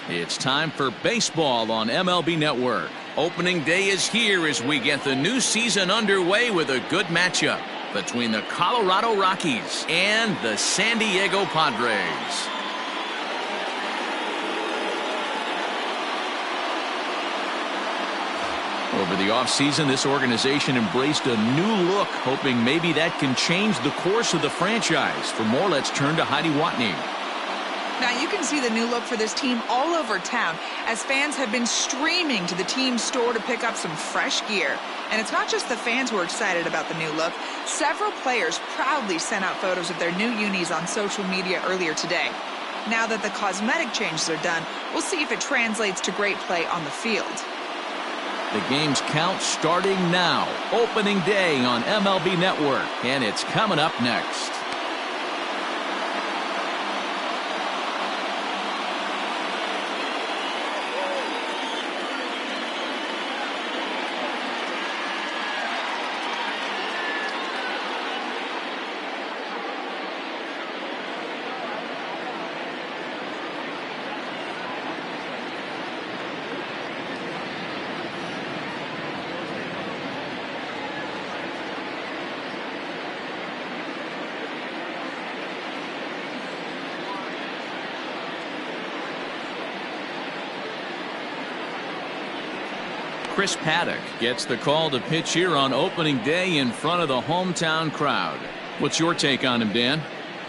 It's time for baseball on MLB Network. Opening day is here as we get the new season underway with a good matchup between the Colorado Rockies and the San Diego Padres. Over the offseason, this organization embraced a new look, hoping maybe that can change the course of the franchise. For more, let's turn to Heidi Watney. Now you can see the new look for this team all over town as fans have been streaming to the team store to pick up some fresh gear. And it's not just the fans who are excited about the new look. Several players proudly sent out photos of their new unis on social media earlier today. Now that the cosmetic changes are done, we'll see if it translates to great play on the field. The game's count starting now. Opening day on MLB Network, and it's coming up next. Chris Paddock gets the call to pitch here on opening day in front of the hometown crowd. What's your take on him, Dan?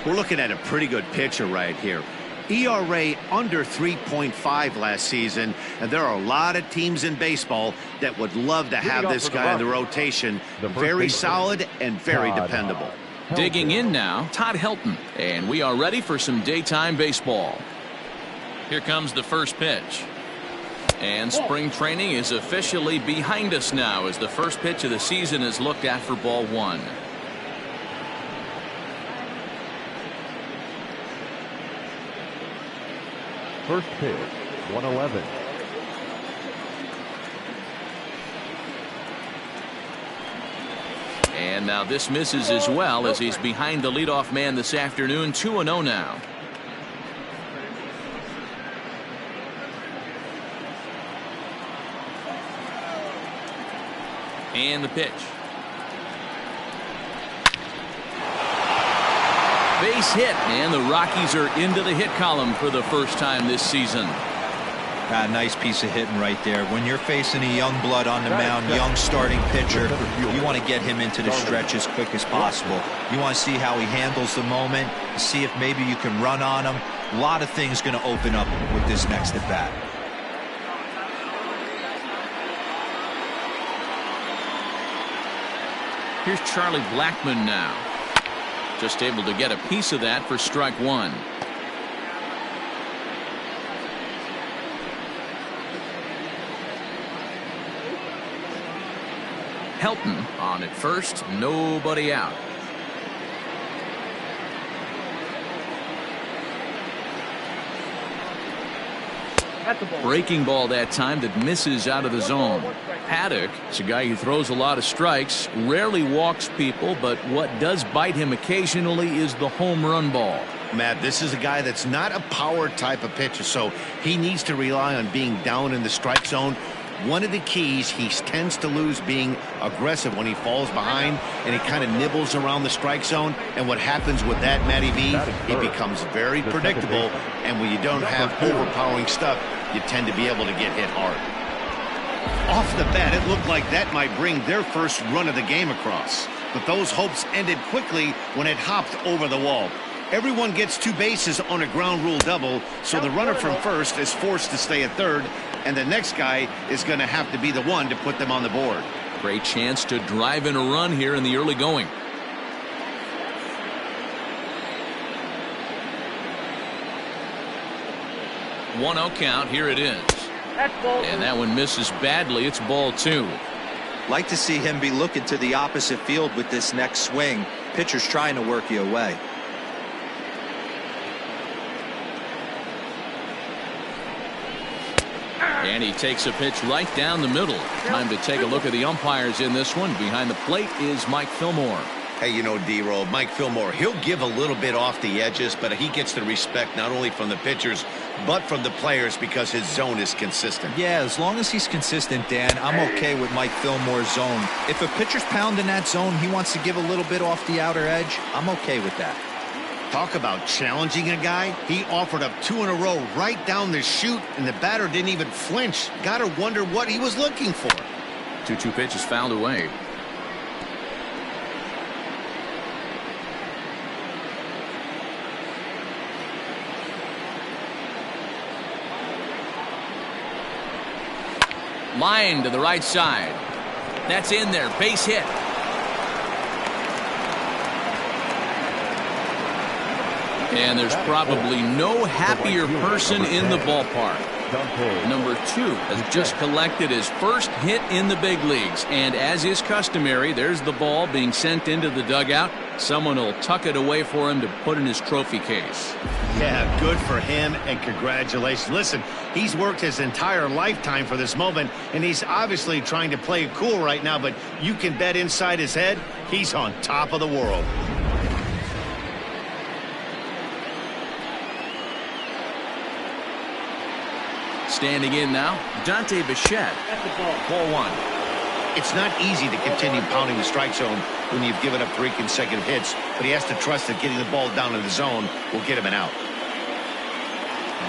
We're looking at a pretty good pitcher right here. ERA under 3.5 last season, and there are a lot of teams in baseball that would love to have this guy in the rotation. Very solid and very dependable. Digging in now, Todd Helton, and we are ready for some daytime baseball. Here comes the first pitch. And spring training is officially behind us now as the first pitch of the season is looked at for ball one. First pitch, 111. And now this misses as well as he's behind the leadoff man this afternoon. 2-0 now. And the pitch. Base hit, and the Rockies are into the hit column for the first time this season. Nice piece of hitting right there. When you're facing a young blood on the mound, young starting pitcher, you want to get him into the stretch as quick as possible. You want to see how he handles the moment, see if maybe you can run on him. A lot of things going to open up with this next at bat. Here's Charlie Blackmon now. Just able to get a piece of that for strike one. Helton on at first, nobody out. Breaking ball that time that misses out of the zone. Paddock is a guy who throws a lot of strikes, rarely walks people, but what does bite him occasionally is the home run ball. Matt, this is a guy that's not a power type of pitcher, so he needs to rely on being down in the strike zone. One of the keys, he tends to lose being aggressive when he falls behind and he kind of nibbles around the strike zone. And what happens with that, Matty V, it becomes very predictable. And when you don't have overpowering stuff, you tend to be able to get hit hard. Off the bat, it looked like that might bring their first run of the game across. But those hopes ended quickly when it hopped over the wall. Everyone gets two bases on a ground rule double, so the runner from first is forced to stay at third, and the next guy is going to have to be the one to put them on the board. Great chance to drive in a run here in the early going. One 0 count. Here it is. And that one misses badly. It's ball two. Like to see him be looking to the opposite field with this next swing. Pitcher's trying to work you away. And he takes a pitch right down the middle. Time to take a look at the umpires in this one. Behind the plate is Mike Fillmore. Hey, you know, D-Roll, Mike Fillmore, he'll give a little bit off the edges, but he gets the respect not only from the pitchers, but from the players because his zone is consistent. Yeah, as long as he's consistent, Dan, I'm okay with Mike Fillmore's zone. If a pitcher's pounding that zone, he wants to give a little bit off the outer edge, I'm okay with that. Talk about challenging a guy. He offered up 2 in a row right down the chute, and the batter didn't even flinch. Gotta wonder what he was looking for. 2-2 pitch is fouled away. Line to the right side. That's in there. Base hit. And there's probably no happier person in the ballpark. Number 2 has just collected his first hit in the big leagues. And as is customary, there's the ball being sent into the dugout. Someone will tuck it away for him to put in his trophy case. Yeah, good for him, and congratulations. Listen, he's worked his entire lifetime for this moment, and he's obviously trying to play it cool right now, but you can bet inside his head, he's on top of the world. Standing in now, Dante Bichette. Ball 1. It's not easy to continue pounding the strike zone when you've given up 3 consecutive hits, but he has to trust that getting the ball down in the zone will get him an out.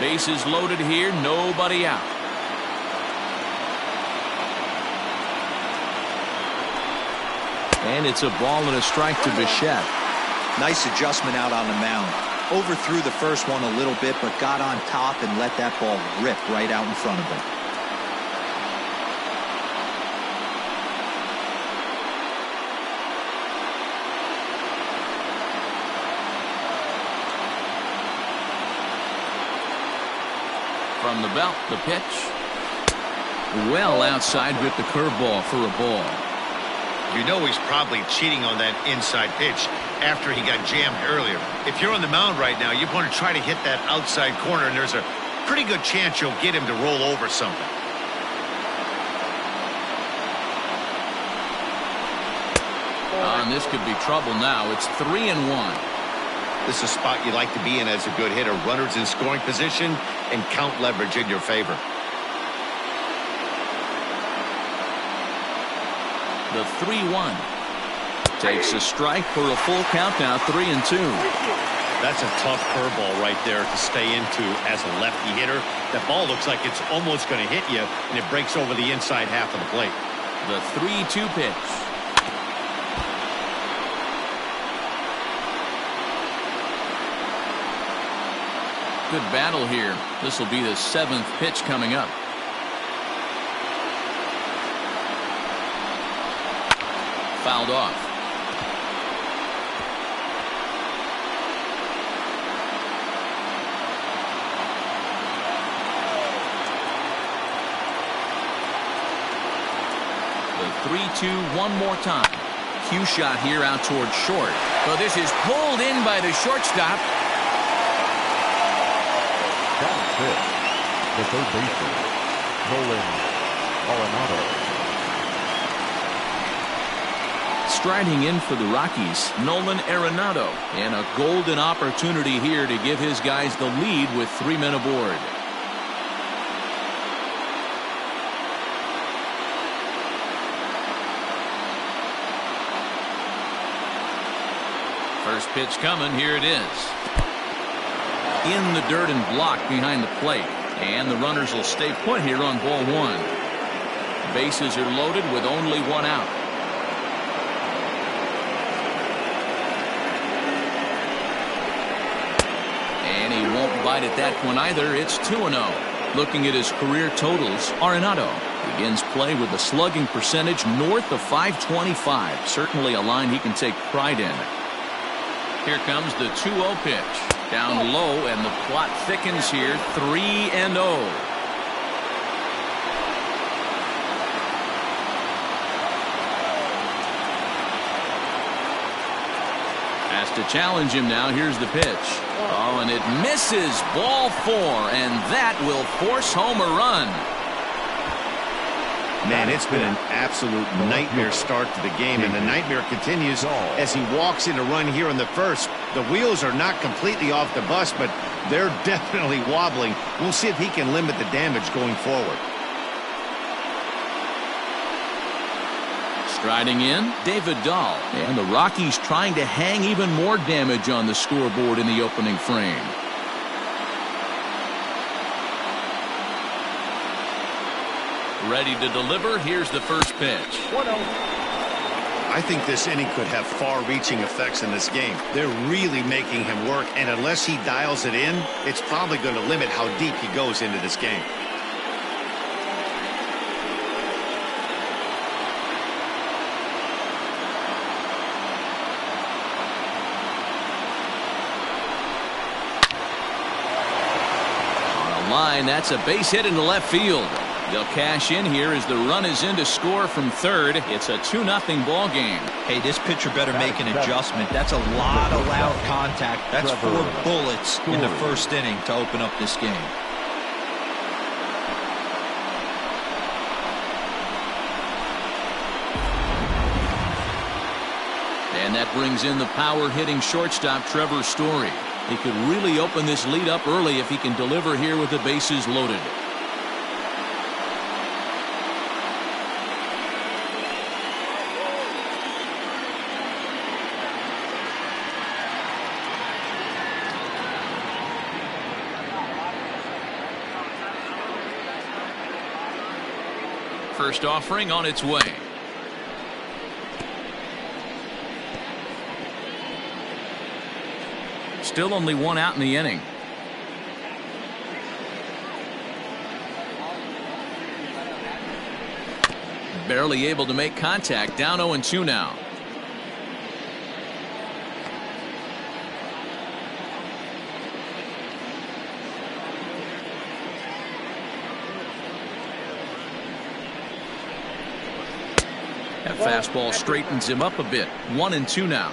Bases loaded here, nobody out. And it's a ball and a strike to Bichette. Nice adjustment out on the mound. Overthrew the first one a little bit, but got on top and let that ball rip right out in front of him. From the belt, the pitch. Well outside with the curveball for a ball. You know he's probably cheating on that inside pitch after he got jammed earlier. If you're on the mound right now, you want to try to hit that outside corner, and there's a pretty good chance you'll get him to roll over something. And this could be trouble now. It's 3-1. This is a spot you like to be in as a good hitter. Runners in scoring position and count leverage in your favor. The 3-1. Takes a strike for a full count now, 3-2. That's a tough curveball right there to stay into as a lefty hitter. That ball looks like it's almost going to hit you, and it breaks over the inside half of the plate. The 3-2 pitch. Good battle here. This will be the 7th pitch coming up. Fouled off. The 3-2 one more time. Cue shot here out towards short. So this is pulled in by the shortstop. The third baseman, Nolan Arenado. Striding in for the Rockies, Nolan Arenado, and a golden opportunity here to give his guys the lead with 3 men aboard. First pitch coming, here it is. In the dirt and blocked behind the plate, and the runners will stay put here on ball 1. Bases are loaded with only 1 out. And he won't bite at that one either. It's 2-0. Looking at his career totals, Arenado begins play with a slugging percentage north of .525. Certainly a line he can take pride in. Here comes the 2-0 pitch. Down low, and the plot thickens here. 3-0. Has to challenge him now. Here's the pitch. Oh, and it misses. Ball 4, and that will force home a run. Man, it's been an absolute nightmare start to the game, and the nightmare continues as he walks in a run here in the first. The wheels are not completely off the bus, but they're definitely wobbling. We'll see if he can limit the damage going forward. Striding in, David Dahl. And the Rockies trying to hang even more damage on the scoreboard in the opening frame. Ready to deliver. Here's the first pitch. 1-0. I think this inning could have far-reaching effects in this game. They're really making him work, and unless he dials it in, it's probably going to limit how deep he goes into this game. On a line, that's a base hit into left field. They'll cash in here as the run is in to score from third. It's a 2-0 ball game. Hey, this pitcher better make an adjustment. That's a lot of loud contact. That's 4 bullets in the first inning to open up this game. And that brings in the power-hitting shortstop Trevor Story. He could really open this lead up early if he can deliver here with the bases loaded. First offering on its way. Still only 1 out in the inning. Barely able to make contact. Down 0-2 now. That fastball straightens him up a bit. 1-2 now.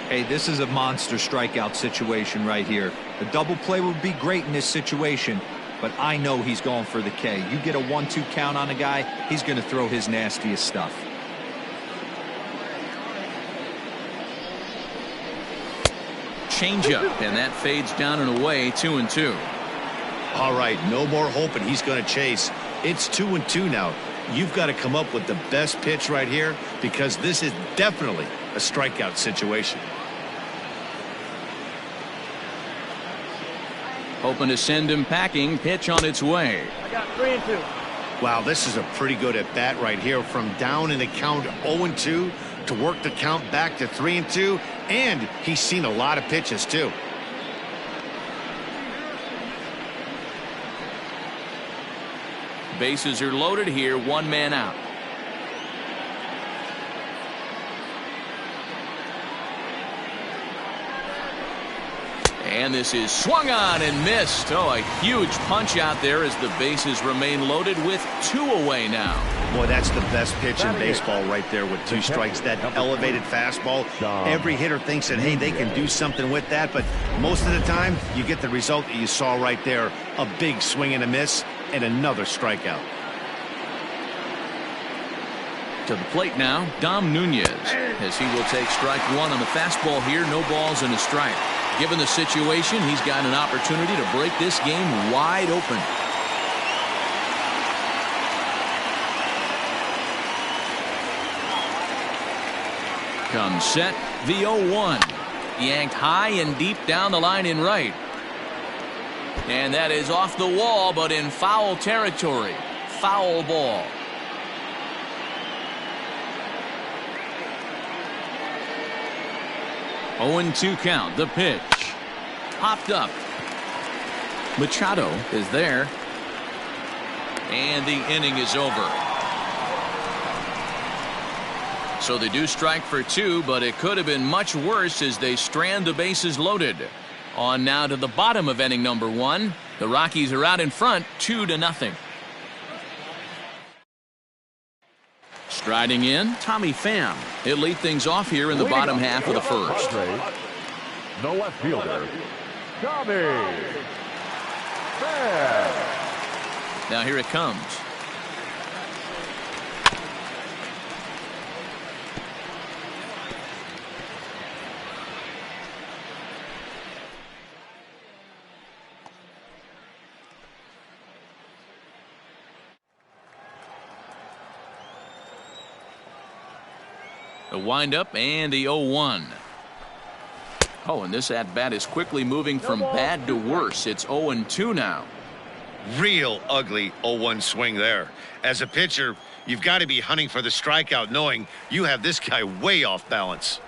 Hey, this is a monster strikeout situation right here. A double play would be great in this situation, but I know he's going for the K. You get a 1-2 count on a guy, he's going to throw his nastiest stuff. Changeup, and that fades down and away. 2-2. All right, no more hoping he's going to chase. It's 2-2 now. You've got to come up with the best pitch right here, because this is definitely a strikeout situation. Hoping to send him packing. Pitch on its way. I got 3-2. Wow, this is a pretty good at bat right here. From down in the count 0-2 to work the count back to 3-2, and he's seen a lot of pitches too. Bases are loaded here. 1 man out. And this is swung on and missed. Oh, a huge punch out there as the bases remain loaded with 2 away now. Boy, that's the best pitch in baseball right there with 2 strikes. That elevated fastball. Every hitter thinks that, hey, they can do something with that, but most of the time you get the result that you saw right there. A big swing and a miss and another strikeout. To the plate now, Dom Nunez, as he will take strike 1 on the fastball here. No balls and a strike. Given the situation, he's got an opportunity to break this game wide open. Comes set, the 0-1. Yanked high and deep down the line in right. And that is off the wall, but in foul territory. Foul ball. Oh, 2 count. The pitch. Popped up. Machado is there. And the inning is over. So they do strike for 2, but it could have been much worse as they strand the bases loaded. On now to the bottom of inning number 1. The Rockies are out in front 2-0. Striding in, Tommy Pham. He'll lead things off here in the bottom half of the first. The left fielder, Tommy Pham. Now here it comes. The windup and the 0-1. Oh, and this at-bat is quickly moving from bad to worse. It's 0-2 now. Real ugly 0-1 swing there. As a pitcher, you've got to be hunting for the strikeout, knowing you have this guy way off balance.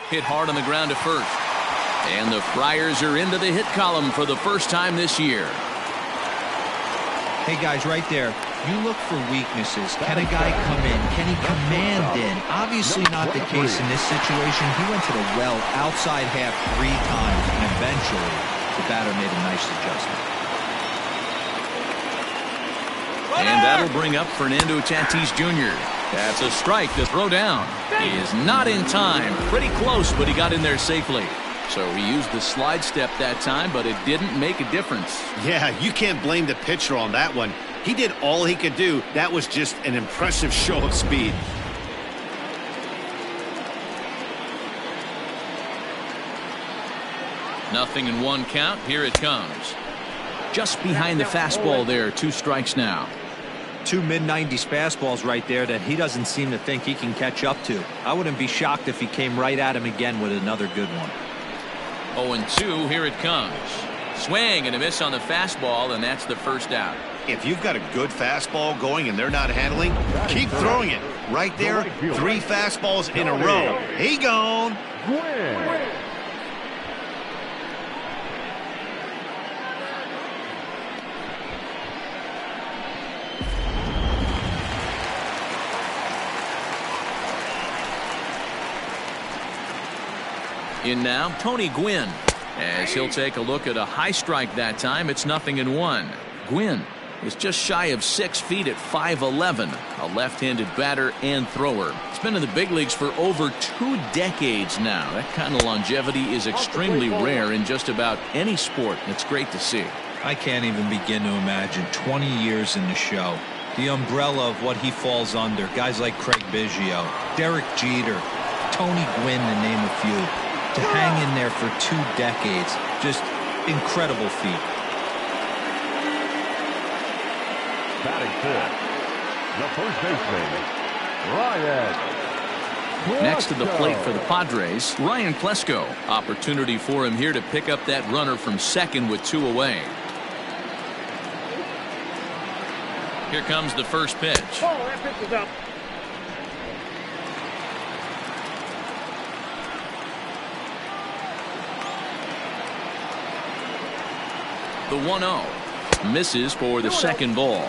Hit hard on the ground to first. And the Friars are into the hit column for the first time this year. Hey, guys, right there. You look for weaknesses. Can a guy come in? Can he command in? Obviously not the case in this situation. He went to the well outside half 3 times, and eventually the batter made a nice adjustment. And that'll bring up Fernando Tatis Jr. That's a strike to throw down. He is not in time. Pretty close, but he got in there safely. So he used the slide step that time, but it didn't make a difference. Yeah, you can't blame the pitcher on that one. He did all he could do. That was just an impressive show of speed. Nothing in 1 count. Here it comes. Just behind the fastball there. 2 strikes now. 2 mid-90s fastballs right there that he doesn't seem to think he can catch up to. I wouldn't be shocked if he came right at him again with another good one. 0-2. Here it comes. Swing and a miss on the fastball, and that's the first out. If you've got a good fastball going and they're not handling, keep throwing it. Right there, 3 fastballs in a row. He gone. In now, Tony Gwynn. As he'll take a look at a high strike that time, it's 0-1. Gwynn is just shy of 6 feet at 5'11", a left-handed batter and thrower. He's been in the big leagues for over 2 decades now. That kind of longevity is extremely rare in just about any sport. It's great to see. I can't even begin to imagine 20 years in the show. The umbrella of what he falls under. Guys like Craig Biggio, Derek Jeter, Tony Gwynn, to name a few. To hang in there for 2 decades, just incredible feat. Batting fifth, the first baseman, Ryan. Next to the plate for the Padres, Ryan Klesko. Opportunity for him here to pick up that runner from second with 2 away. Here comes the first pitch. Oh, that pitch is up. The 1-0 misses for the second ball.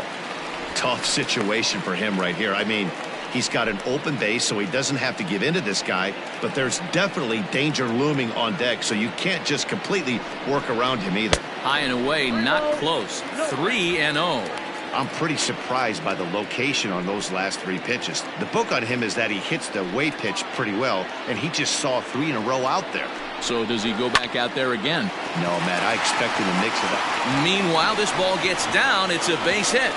Tough situation for him right here. I mean, he's got an open base, so he doesn't have to give in to this guy, but there's definitely danger looming on deck, so you can't just completely work around him either. High and away, not close. 3-0. I'm pretty surprised by the location on those last 3 pitches. The book on him is that he hits the way pitch pretty well, and he just saw 3 in a row out there. So does he go back out there again? No, Matt, I expect him to mix it up. Meanwhile, this ball gets down. It's a base hit.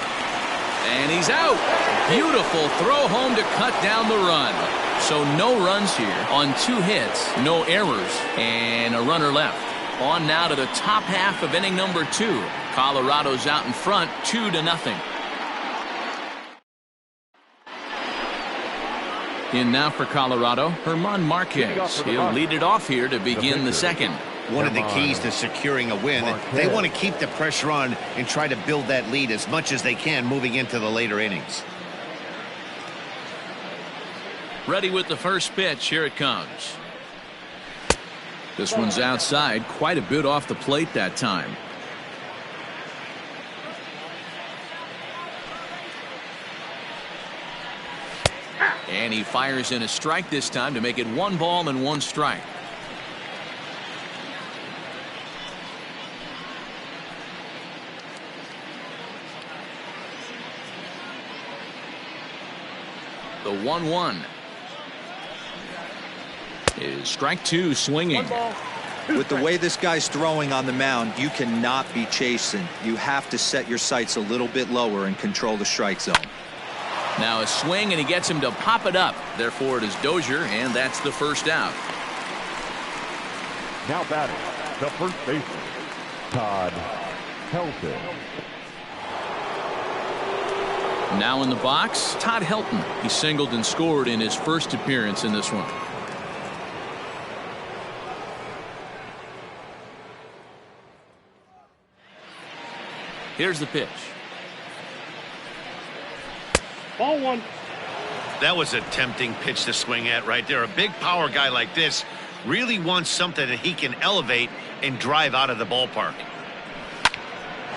And he's out. Beautiful throw home to cut down the run. So no runs here on 2 hits, no errors, and a runner left. On now to the top half of inning number 2. Colorado's out in front, 2-0. In now for Colorado, German Marquez. He'll lead it off here to begin the second. One of the keys to securing a win, they want to keep the pressure on and try to build that lead as much as they can moving into the later innings. Ready with the first pitch. Here it comes. This one's outside, quite a bit off the plate that time. And he fires in a strike this time to make it 1 ball and 1 strike. The 1-1 is strike 2, swinging. With the way this guy's throwing on the mound, you cannot be chasing. You have to set your sights a little bit lower and control the strike zone. Now a swing, and he gets him to pop it up. Therefore, it is Dozier, and that's the first out. Now batting, the first baseman, Todd Helton. Now in the box, Todd Helton. He singled and scored in his first appearance in this one. Here's the pitch. Ball one. That was a tempting pitch to swing at right there. A big power guy like this really wants something that he can elevate and drive out of the ballpark.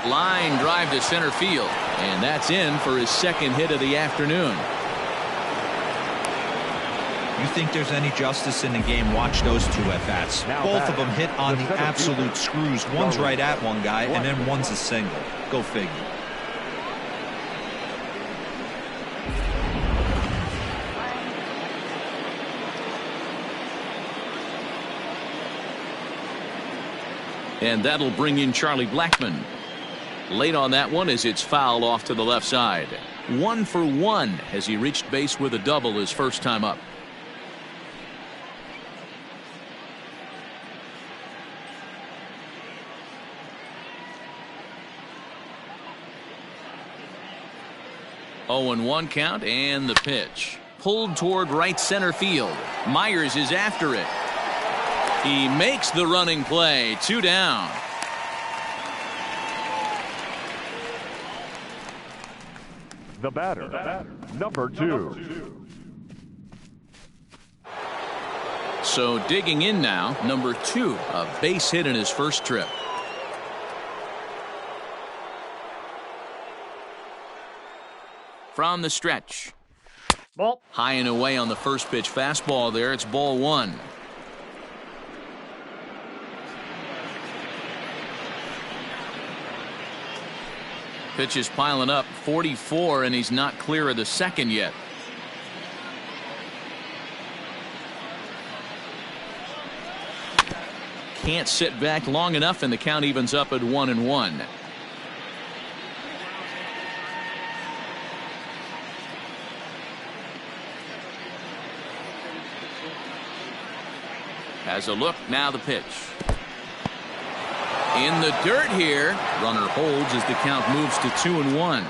Line drive to center field, and that's in for his second hit of the afternoon. You think there's any justice in the game? Watch those two at-bats. Both of them hit on the absolute screws. One's right at one guy, and then one's a single. Go figure. And that'll bring in Charlie Blackmon. Late on that one as it's fouled off to the left side. 1 for 1 as he reached base with a double his first time up. Oh, and 1 count, and the pitch. Pulled toward right center field. Myers is after it. He makes the running play. 2 down. The batter, number 2. So digging in now, number 2, a base hit in his first trip. From the stretch. Ball. High and away on the first pitch fastball there. It's ball 1. Pitch is piling up, 44, and he's not clear of the second yet. Can't sit back long enough, and the count evens up at 1-1. Has a look, now the pitch. In the dirt here. Runner holds as the count moves to 2-1.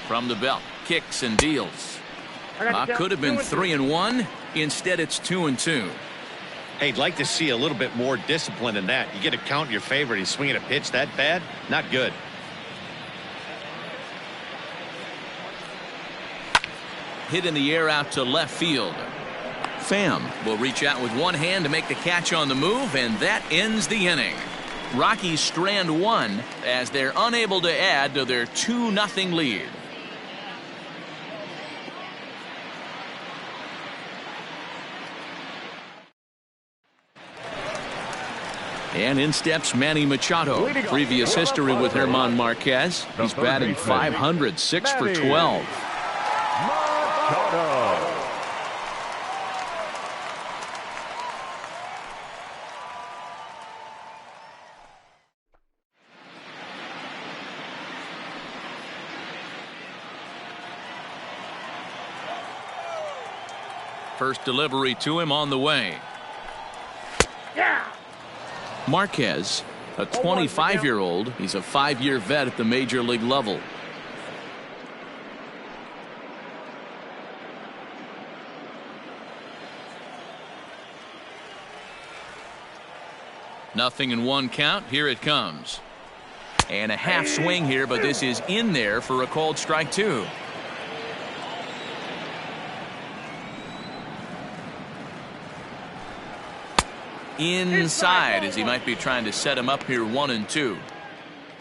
From the belt, kicks and deals. Could have been 3-1. Instead, it's 2-2. Hey, I'd like to see a little bit more discipline in that. You get a count in your favor and he's swinging a pitch that bad? Not good. Hit in the air out to left field. Pham will reach out with one hand to make the catch on the move, and that ends the inning. Rockies strand 1 as they're unable to add to their 2-0 lead. And in steps Manny Machado. Previous history with German Marquez. He's batting .500, 6 for 12. Machado. First delivery to him on the way. Yeah. Marquez, a 25-year-old. He's a 5-year vet at the major league level. Nothing in 1 count. Here it comes. And a half swing here, but this is in there for a called strike 2. Inside as he might be trying to set him up here 1-2.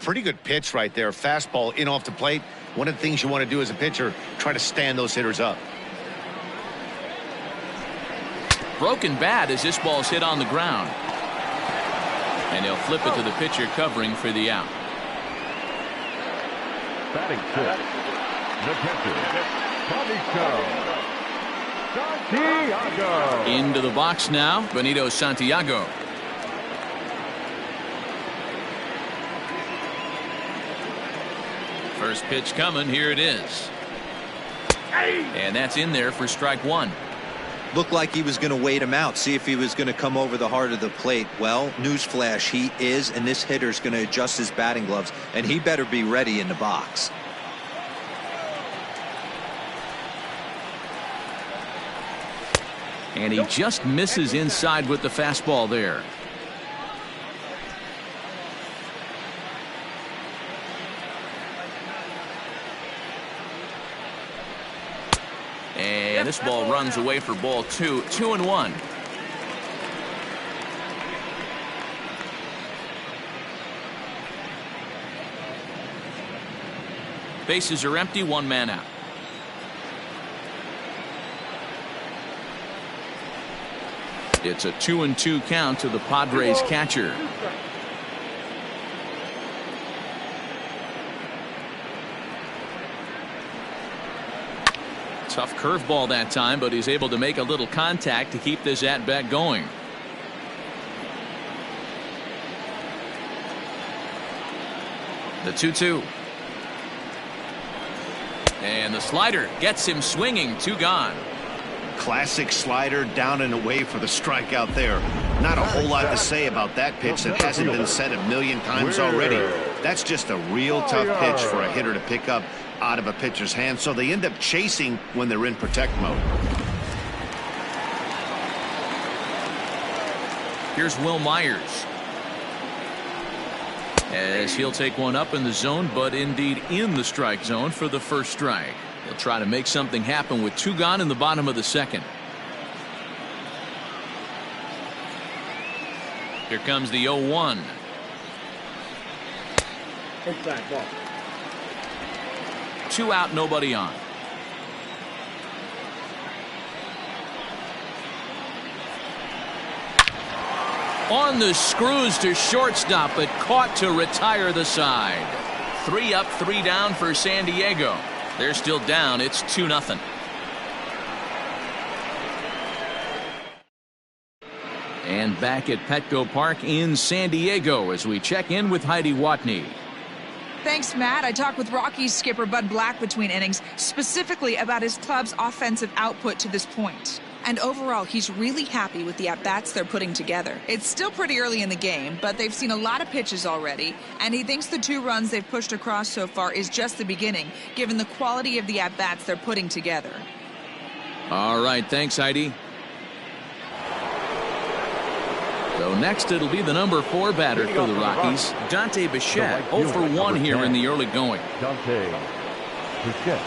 Pretty good pitch right there. Fastball in off the plate. One of the things you want to do as a pitcher, try to stand those hitters up. Broken bat as this ball's hit on the ground. And he'll flip it to the pitcher covering for the out. Batting 6. The pitcher, Santiago. Into the box now, Benito Santiago. First pitch coming. Here it is. And that's in there for strike one. Looked like he was going to wait him out, see if he was going to come over the heart of the plate. Well, newsflash, he is, and this hitter's going to adjust his batting gloves, and he better be ready in the box. And he just misses inside with the fastball there. And this ball runs away for ball two. 2-1. Bases are empty, one man out. It's a 2-2 count to the Padres catcher. Tough curveball that time, but he's able to make a little contact to keep this at-bat going. The 2-2. And the slider gets him swinging. 2 gone. Classic slider, down and away for the strikeout there. Not a whole lot to say about that pitch that hasn't been said a million times already. That's just a real tough pitch for a hitter to pick up out of a pitcher's hand, so they end up chasing when they're in protect mode. Here's Will Myers, as he'll take one up in the zone, but indeed in the strike zone for the first strike. He'll try to make something happen with 2 gone in the bottom of the second. Here comes the 0-1. Inside ball. 2 out, nobody on. On the screws to shortstop, but caught to retire the side. 3 up, 3 down for San Diego. They're still down. It's 2-0. And back at Petco Park in San Diego as we check in with Heidi Watney. Thanks, Matt. I talked with Rockies skipper Bud Black between innings, specifically about his club's offensive output to this point. And overall, he's really happy with the at-bats they're putting together. It's still pretty early in the game, but they've seen a lot of pitches already, and he thinks the 2 runs they've pushed across so far is just the beginning, given the quality of the at-bats they're putting together. All right, thanks, Heidi. So next it'll be the number 4 batter for the Rockies, Dante Bichette. 0 for 1 here in the early going. Dante Bichette.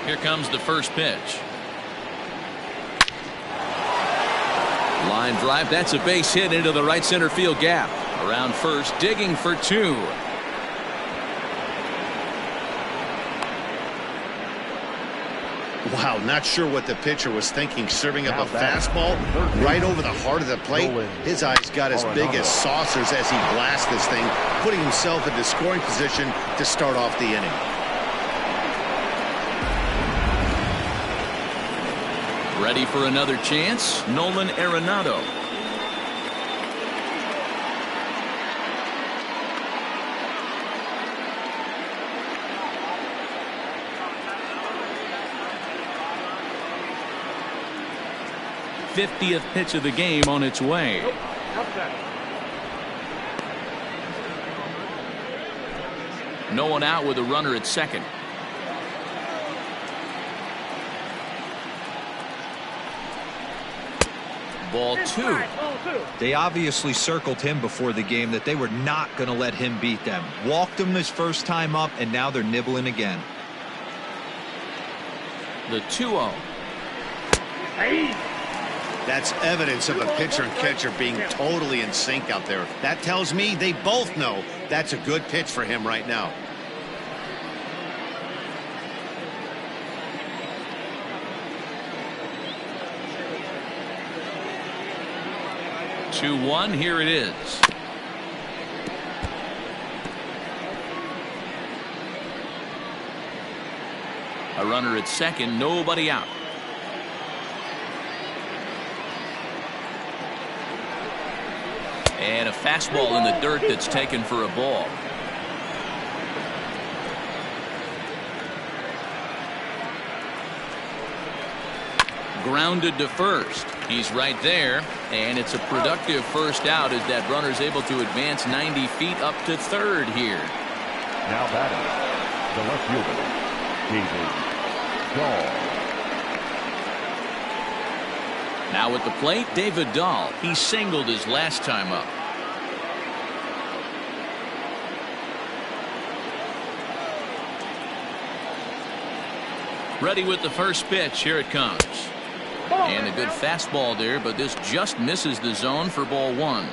Here comes the first pitch. Line drive, that's a base hit into the right center field gap. Around first, digging for 2. Wow, not sure what the pitcher was thinking, serving up a fastball right over the heart of the plate. His eyes got as big as saucers as he blasts this thing, putting himself into scoring position to start off the inning. Ready for another chance, Nolan Arenado. '50th pitch of the game on its way. No one out with a runner at second. Ball 2. They obviously circled him before the game that they were not going to let him beat them. Walked him his first time up, and now they're nibbling again. The 2-0. That's evidence of a pitcher and catcher being totally in sync out there. That tells me they both know that's a good pitch for him right now. 2-1, here it is. A runner at second, nobody out. And a fastball in the dirt that's taken for a ball. grounded to first. He's right there, and it's a productive first out as that runner's able to advance 90 feet up to third here. Now batting, the left fielder, David Dahl. Now at the plate, David Dahl. He singled his last time up. Ready with the first pitch. Here it comes. And a good fastball there, but this just misses the zone for ball one.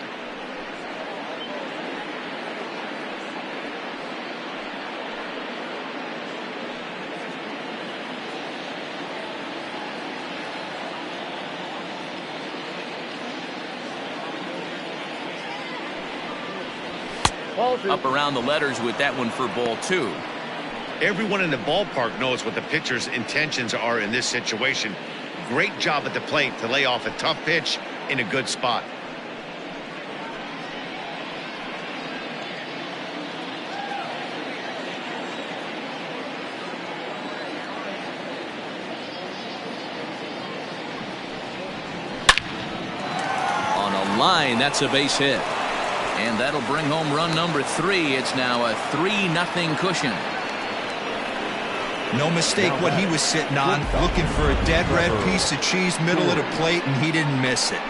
Up around the letters with that one for ball two. Everyone in the ballpark knows what the pitcher's intentions are in this situation. Great job at the plate to lay off a tough pitch in a good spot. On a line, that's a base hit. And that'll bring home run number 3. It's now a 3-0 cushion. No mistake what he was sitting on, looking for a dead red piece of cheese middle of the plate, and he didn't miss it.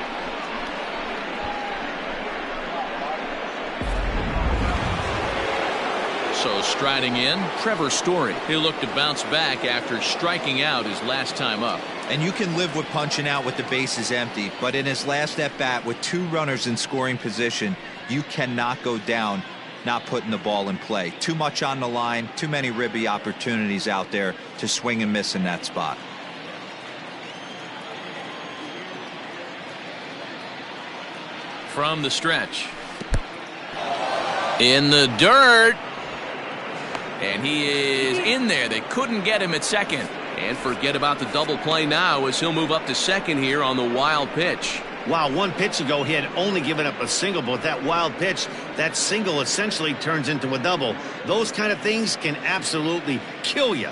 So striding in, Trevor Story. He'll look to bounce back after striking out his last time up. And you can live with punching out with the bases empty, but in his last at bat with 2 runners in scoring position, you cannot go down not putting the ball in play. Too much on the line, too many ribby opportunities out there to swing and miss in that spot. From the stretch. In the dirt. And he is in there. They couldn't get him at second. And forget about the double play now as he'll move up to second here on the wild pitch. Wow, 1 pitch ago he had only given up a single, but with that wild pitch, that single essentially turns into a double. Those kind of things can absolutely kill you.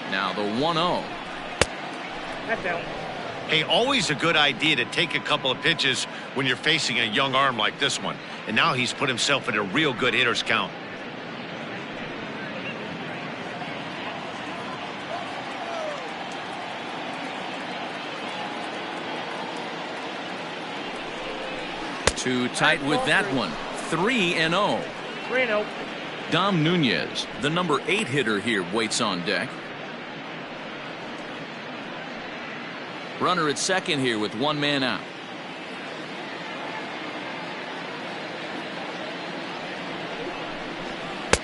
Now the 1-0. Hey, always a good idea to take a couple of pitches when you're facing a young arm like this one. And now he's put himself in a real good hitter's count. Too tight with that one. 3-0. 3-0. Dom Nunez, the number 8 hitter here, waits on deck. Runner at second here with 1 man out.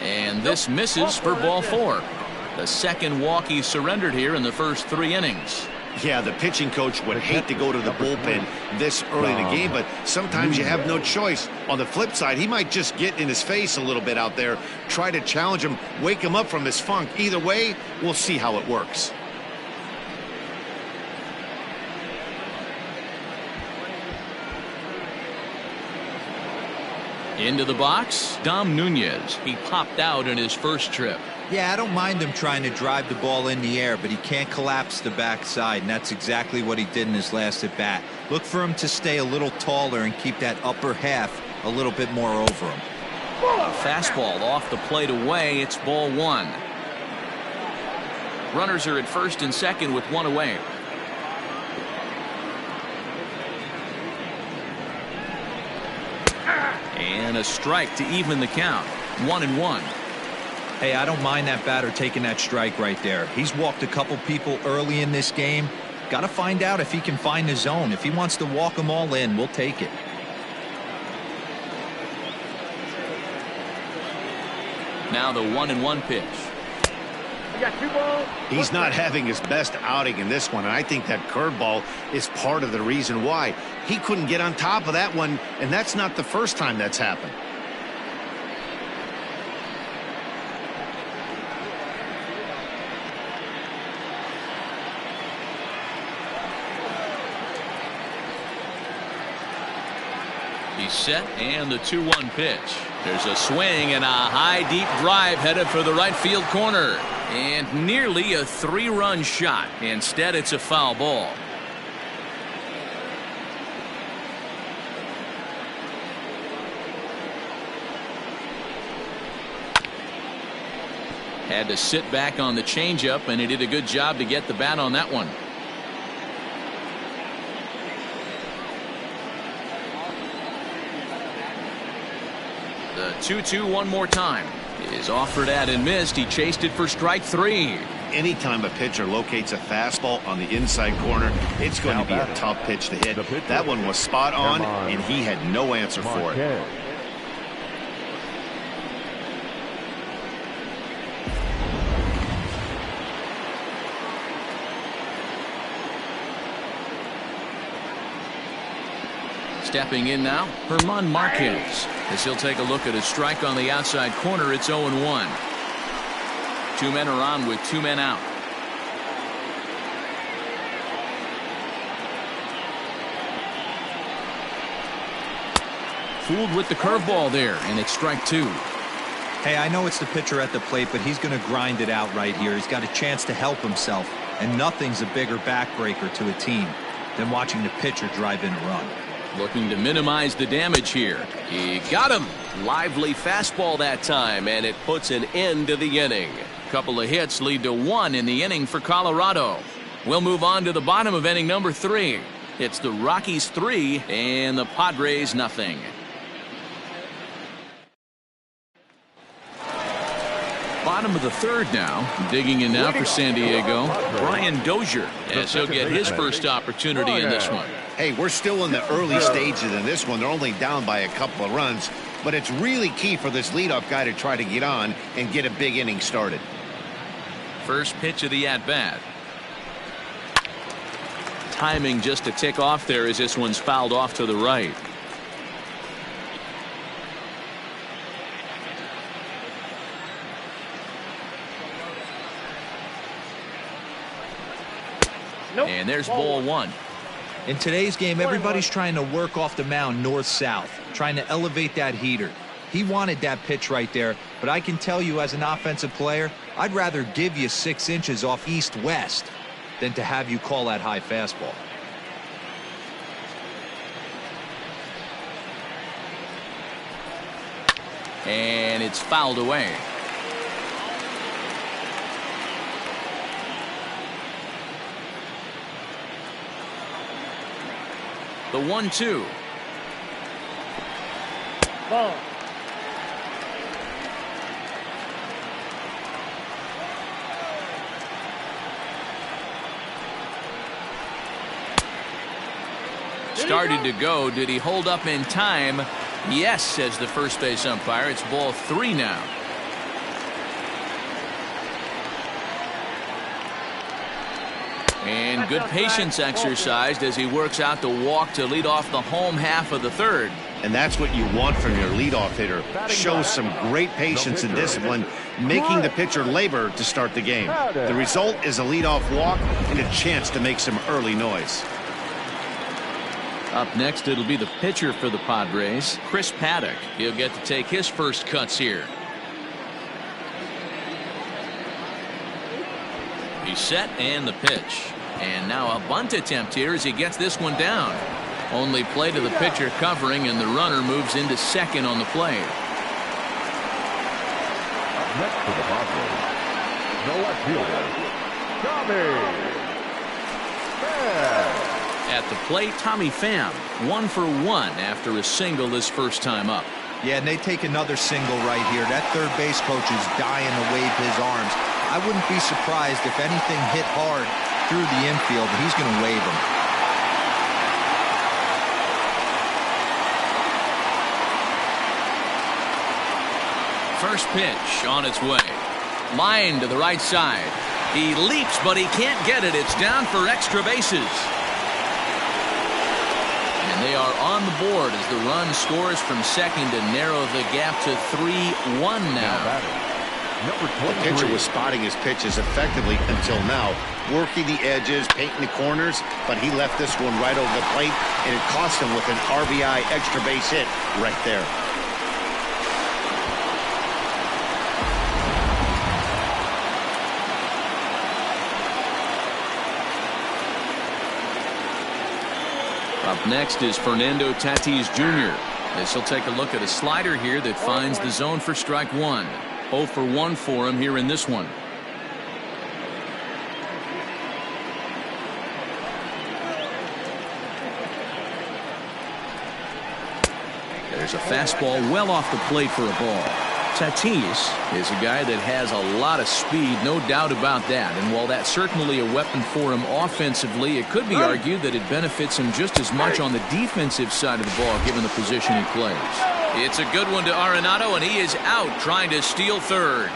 And this misses for ball 4. The second walk he surrendered here in the first 3 innings. Yeah, the pitching coach would hate to go to the bullpen this early in the game, but sometimes you have no choice. On the flip side, he might just get in his face a little bit out there, try to challenge him, wake him up from his funk. Either way, we'll see how it works. Into the box, Dom Nunez. He popped out in his first trip. Yeah, I don't mind him trying to drive the ball in the air, but he can't collapse the backside, and that's exactly what he did in his last at bat. Look for him to stay a little taller and keep that upper half a little bit more over him. A fastball off the plate away. It's ball 1. Runners are at first and second with 1 away. And a strike to even the count. 1-1. Hey, I don't mind that batter taking that strike right there. He's walked a couple people early in this game. Got to find out if he can find the zone. If he wants to walk them all in, we'll take it. Now the 1-1 pitch. He's not having his best outing in this one, and I think that curveball is part of the reason why. He couldn't get on top of that one, and that's not the first time that's happened. He's set, and the 2-1 pitch. There's a swing and a high deep drive headed for the right field corner. And nearly a 3-run shot. Instead, it's a foul ball. Had to sit back on the changeup, and he did a good job to get the bat on that one. The 2-2 one more time. Is offered at and missed. He chased it for strike 3. Anytime a pitcher locates a fastball on the inside corner, it's going to be a tough pitch to hit. That one was spot on, and he had no answer for it. Stepping in now, Herman Marquez. As he'll take a look at a strike on the outside corner, it's 0-1. 2 men are on with 2 men out. Fooled with the curveball there, and it's strike 2. Hey, I know it's the pitcher at the plate, but he's going to grind it out right here. He's got a chance to help himself, and nothing's a bigger backbreaker to a team than watching the pitcher drive in a run. Looking to minimize the damage here. He got him. Lively fastball that time, and it puts an end to the inning. Couple of hits lead to 1 in the inning for Colorado. We'll move on to the bottom of inning number 3. It's the Rockies 3 and the Padres nothing. Bottom of the 3rd now. Digging in now for San Diego, Brian Dozier, as he'll get his first opportunity in this one. Hey, we're still in the early stages in this one. They're only down by a couple of runs, but it's really key for this leadoff guy to try to get on and get a big inning started. First pitch of the at-bat. Timing just a tick off there as this one's fouled off to the right. And there's ball 1. In today's game, everybody's trying to work off the mound north-south, trying to elevate that heater. He wanted that pitch right there, but I can tell you as an offensive player, I'd rather give you 6 inches off east-west than to have you call that high fastball. And it's fouled away. The 1-2. Ball. Started to go. Did he hold up in time? Yes, says the first base umpire. It's ball 3 now. And good patience exercised as he works out the walk to lead off the home half of the 3rd. And that's what you want from your leadoff hitter. Shows some great patience and discipline, making the pitcher labor to start the game. The result is a leadoff walk and a chance to make some early noise. Up next, it'll be the pitcher for the Padres, Chris Paddock. He'll get to take his first cuts here. He's set and the pitch. And now a bunt attempt here as he gets this one down. Only play to the pitcher covering, and the runner moves into second on the play. Next to the Padres, the left fielder, Tommy Pham. At the plate, Tommy Pham, 1 for 1 after a single his first time up. Yeah, and they take another single right here. That third base coach is dying to wave his arms. I wouldn't be surprised if anything hit hard through the infield. He's going to wave them. First pitch on its way. Line to the right side. He leaps, but he can't get it. It's down for extra bases. And they are on the board as the run scores from second to narrow the gap to 3-1 now. The pitcher was spotting his pitches effectively until now, working the edges, painting the corners, but he left this one right over the plate, and it cost him with an RBI extra base hit right there. Up next is Fernando Tatis Jr. As he'll take a look at a slider here that finds the zone for strike one. 0 for 1 for him here in this one. There's a fastball well off the plate for a ball. Tatis is a guy that has a lot of speed, no doubt about that. And while that's certainly a weapon for him offensively, it could be argued that it benefits him just as much on the defensive side of the ball, given the position he plays. It's a good one to Arenado, and he is out trying to steal third.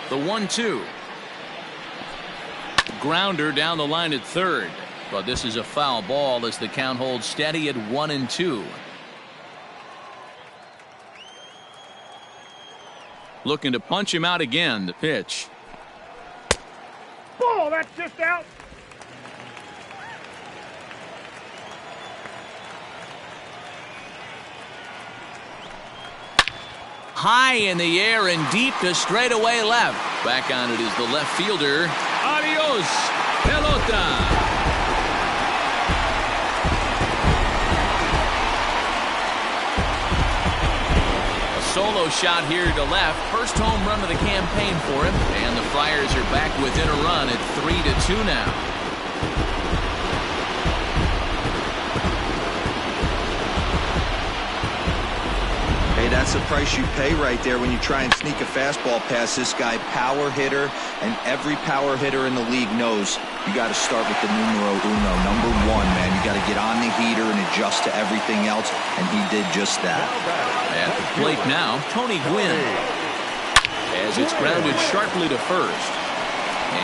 The 1-2. Grounder down the line at third. But this is a foul ball as the count holds steady at 1-2. Looking to punch him out again. The pitch. Ball, that's just out. High in the air and deep to straightaway left. Back on it is the left fielder. Adios, pelota. A solo shot here to left. First home run of the campaign for him. And the Friars are back within a run at 3-2 now. That's the price you pay right there when you try and sneak a fastball past this guy. Power hitter, and every power hitter in the league knows you got to start with the numero uno, number one, man. You got to get on the heater and adjust to everything else, and he did just that. At the plate now, Tony Gwynn, as it's grounded sharply to first,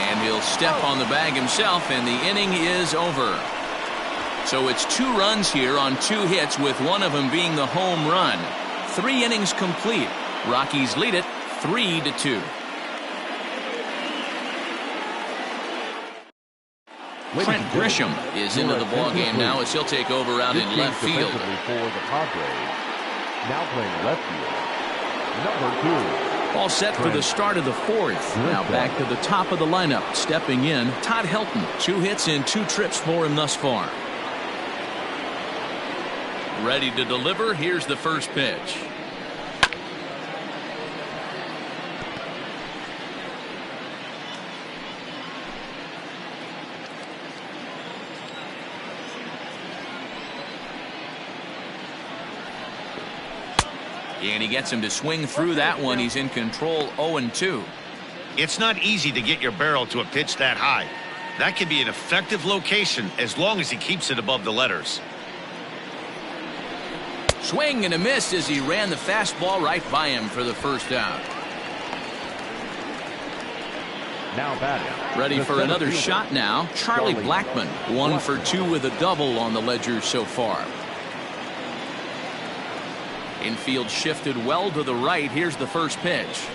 and he'll step on the bag himself, and the inning is over. So it's 2 runs here on 2 hits, with one of them being the home run. 3 innings complete. Rockies lead it 3-2. Trent Grisham is into the ball game now as he'll take over out in left field. For the Padres, now playing left field, number 2. All set for the start of the 4th. Now back to the top of the lineup. Stepping in, Todd Helton. 2 hits in 2 trips for him thus far. Ready to deliver. Here's the first pitch. And he gets him to swing through that one. He's in control. 0-2. It's not easy to get your barrel to a pitch that high. That can be an effective location as long as he keeps it above the letters. Swing and a miss as he ran the fastball right by him for the first out. Now batting. Ready for another shot now. Charlie Blackmon, 1 for 2 with a double on the ledger so far. Infield shifted well to the right. Here's the first pitch.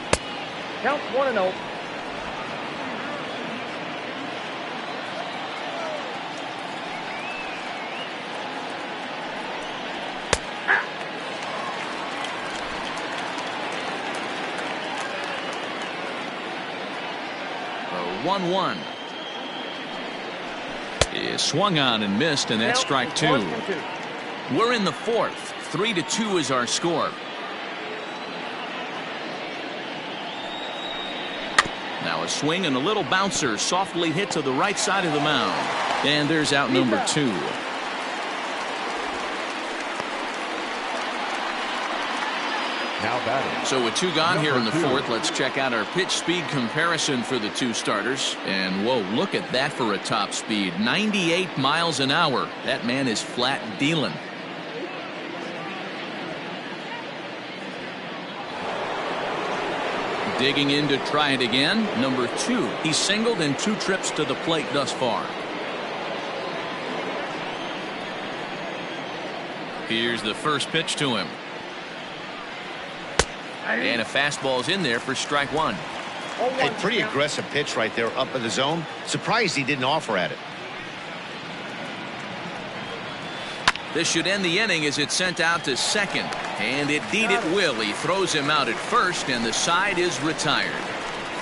Count 1-0. The 1-1 is swung on and missed, and that's strike 2. We're in the 4th. 3-2 is our score. Now a swing and a little bouncer softly hit to the right side of the mound. And there's out number 2. Now batting. So with 2 gone here in the 4th, let's check out our pitch speed comparison for the 2 starters. And whoa, look at that for a top speed. 98 miles an hour. That man is flat dealing. Digging in to try it again. Number 2. He's singled in 2 trips to the plate thus far. Here's the first pitch to him. And a fastball's in there for strike 1. A pretty aggressive pitch right there up in the zone. Surprised he didn't offer at it. This should end the inning as it's sent out to second. And indeed it will. He throws him out at first, and the side is retired.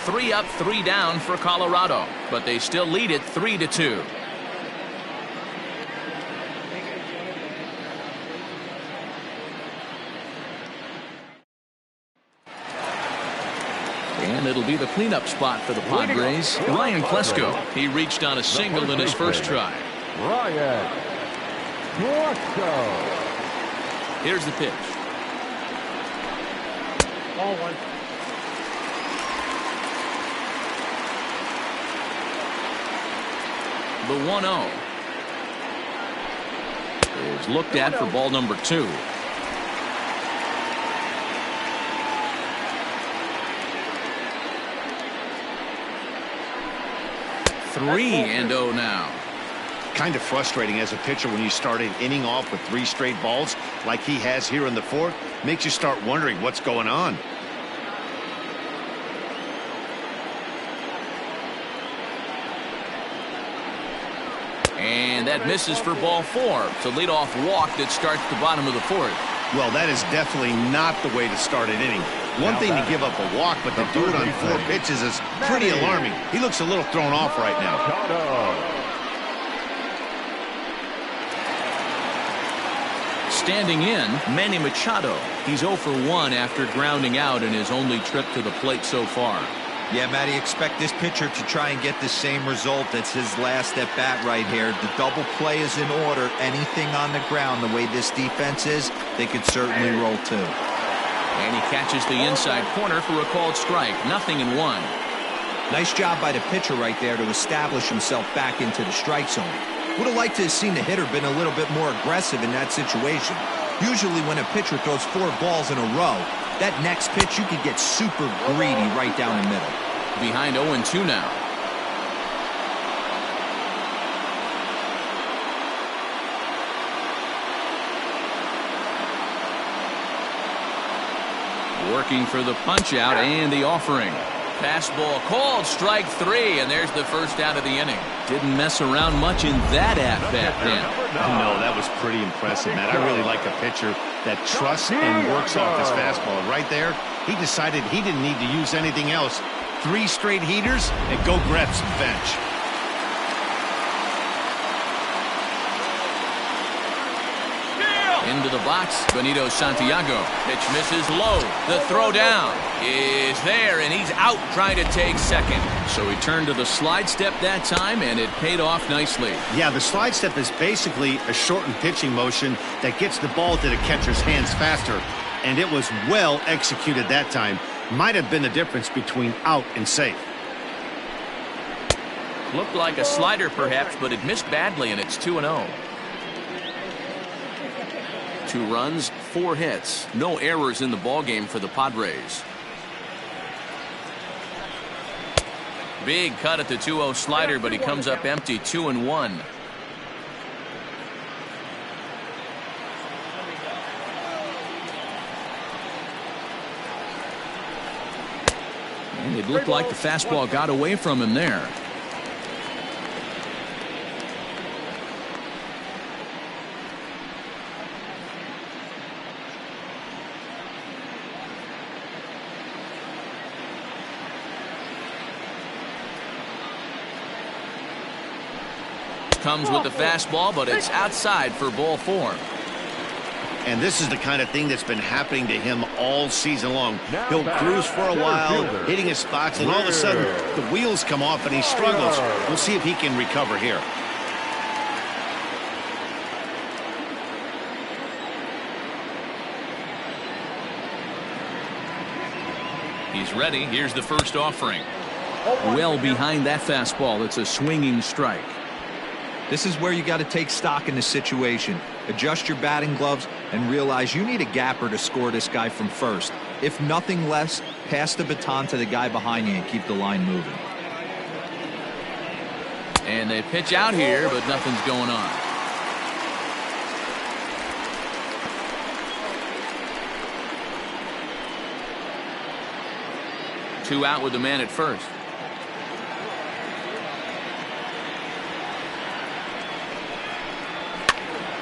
3 up, 3 down for Colorado. But they still lead it 3-2. And it'll be the cleanup spot for the Padres. Ryan Klesko. He reached on a single in his first try. Ryan Klesko. Here's the pitch. Ball 1. The 1-0 is looked at for ball number 2. 3-0 now. Kind of frustrating as a pitcher when you start an inning off with 3 straight balls like he has here in the 4th. Makes you start wondering what's going on. And that misses for ball 4. It's a leadoff walk that starts the bottom of the 4th. Well, that is definitely not the way to start an inning. One thing to give up a walk, but to do it on 4 pitches is pretty alarming. He looks a little thrown off right now. Standing in, Manny Machado. He's 0 for 1 after grounding out in his only trip to the plate so far. Yeah, Matty, expect this pitcher to try and get the same result. That's his last at bat right here. The double play is in order. Anything on the ground, the way this defense is, they could certainly roll too. And he catches the inside corner for a called strike. 0-1. Nice job by the pitcher right there to establish himself back into the strike zone. Would have liked to have seen the hitter been a little bit more aggressive in that situation. Usually when a pitcher throws 4 balls in a row, that next pitch you could get super greedy right down the middle. Behind 0-2 now. Working for the punch out and the offering. Fastball called, strike 3, and there's the first out of the inning. Didn't mess around much in that at-bat then. No, that was pretty impressive, Matt. I really like a pitcher that trusts and works off his fastball. Right there, he decided he didn't need to use anything else. 3 straight heaters and go grab some bench. Into the box, Benito Santiago. Pitch misses low. The throw down is there, and he's out trying to take second. So he turned to the slide step that time, and it paid off nicely. Yeah, the slide step is basically a shortened pitching motion that gets the ball to the catcher's hands faster. And it was well executed that time. Might have been the difference between out and safe. Looked like a slider perhaps, but it missed badly, and it's 2-0. 2 runs, 4 hits. No errors in the ballgame for the Padres. Big cut at the 2-0 slider, but he comes up empty. 2-1. And it looked like the fastball got away from him there. Comes with the fastball, but it's outside for ball 4. And this is the kind of thing that's been happening to him all season long. He'll cruise for a while, hitting his spots, and all of a sudden the wheels come off and he struggles. We'll see if he can recover here. He's ready. Here's the first offering. Well behind that fastball. It's a swinging strike. This is where you got to take stock in the situation. Adjust your batting gloves and realize you need a gapper to score this guy from first. If nothing less, Pass the baton to the guy behind you and keep the line moving. And they pitch out here, but nothing's going on. Two out with the man at first.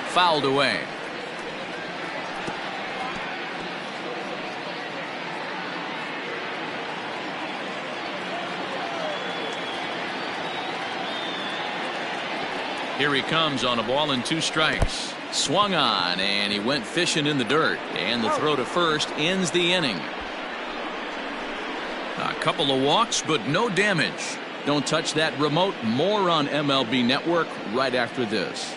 Fouled away. Here he comes on a ball and 2 strikes. Swung on, and he went fishing in the dirt. And the throw to first ends the inning. A couple of walks, but no damage. Don't touch that remote. More on MLB Network right after this.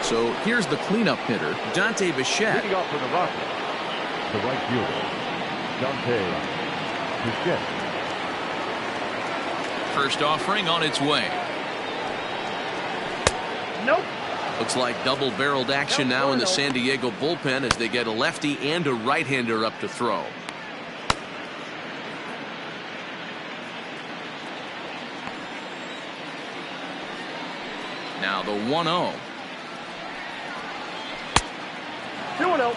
So here's the cleanup hitter, Dante Bichette. Leading off for the Rockies, the right fielder, Dante Bichette. First offering on its way. Nope. Looks like double-barreled action now in the San Diego bullpen as they get a lefty and a right-hander up to throw. Now the 1-0. 2-0.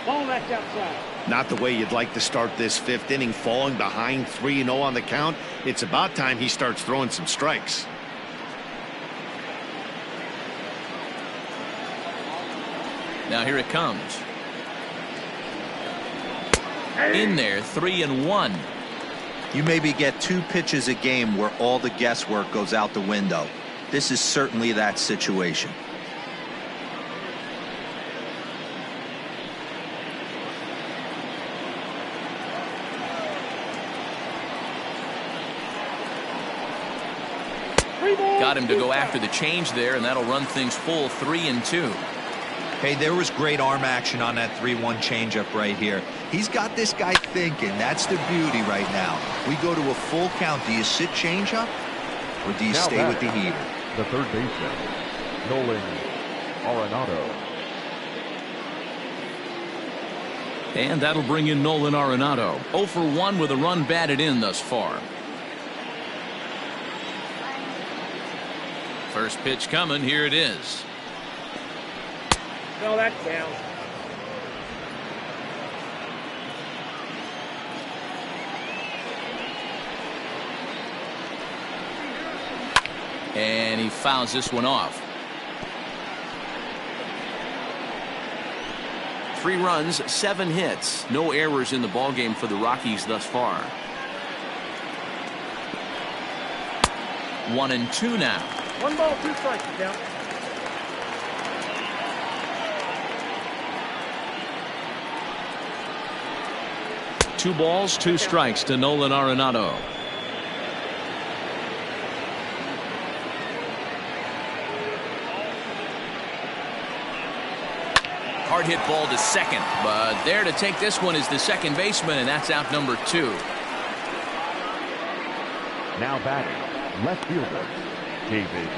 Ball that's outside. Not the way you'd like to start this 5th inning, falling behind 3-0 on the count. It's about time he starts throwing some strikes. Now here it comes. In there, 3-1. You maybe get 2 pitches a game where all the guesswork goes out the window. This is certainly that situation. Got him to go after the change there, and that'll run things full 3-2. Hey, there was great arm action on that 3-1 changeup right here. He's got this guy thinking. That's the beauty right now. We go to a full count. Do you sit changeup, or do you stay with the heater? The third baseman, Nolan Arenado. And that'll bring in Nolan Arenado. 0 for 1 with a run batted in thus far. First pitch coming. Here it is. No, that's down. And he fouls this one off. 3 runs, 7 hits. No errors in the ballgame for the Rockies thus far. 1-2 now. 1 ball, 2 strikes, count. Two balls, 2 strikes to Nolan Arenado. Hard hit ball to second, but there to take this one is the second baseman, and that's out number 2. Now batting, left fielder, David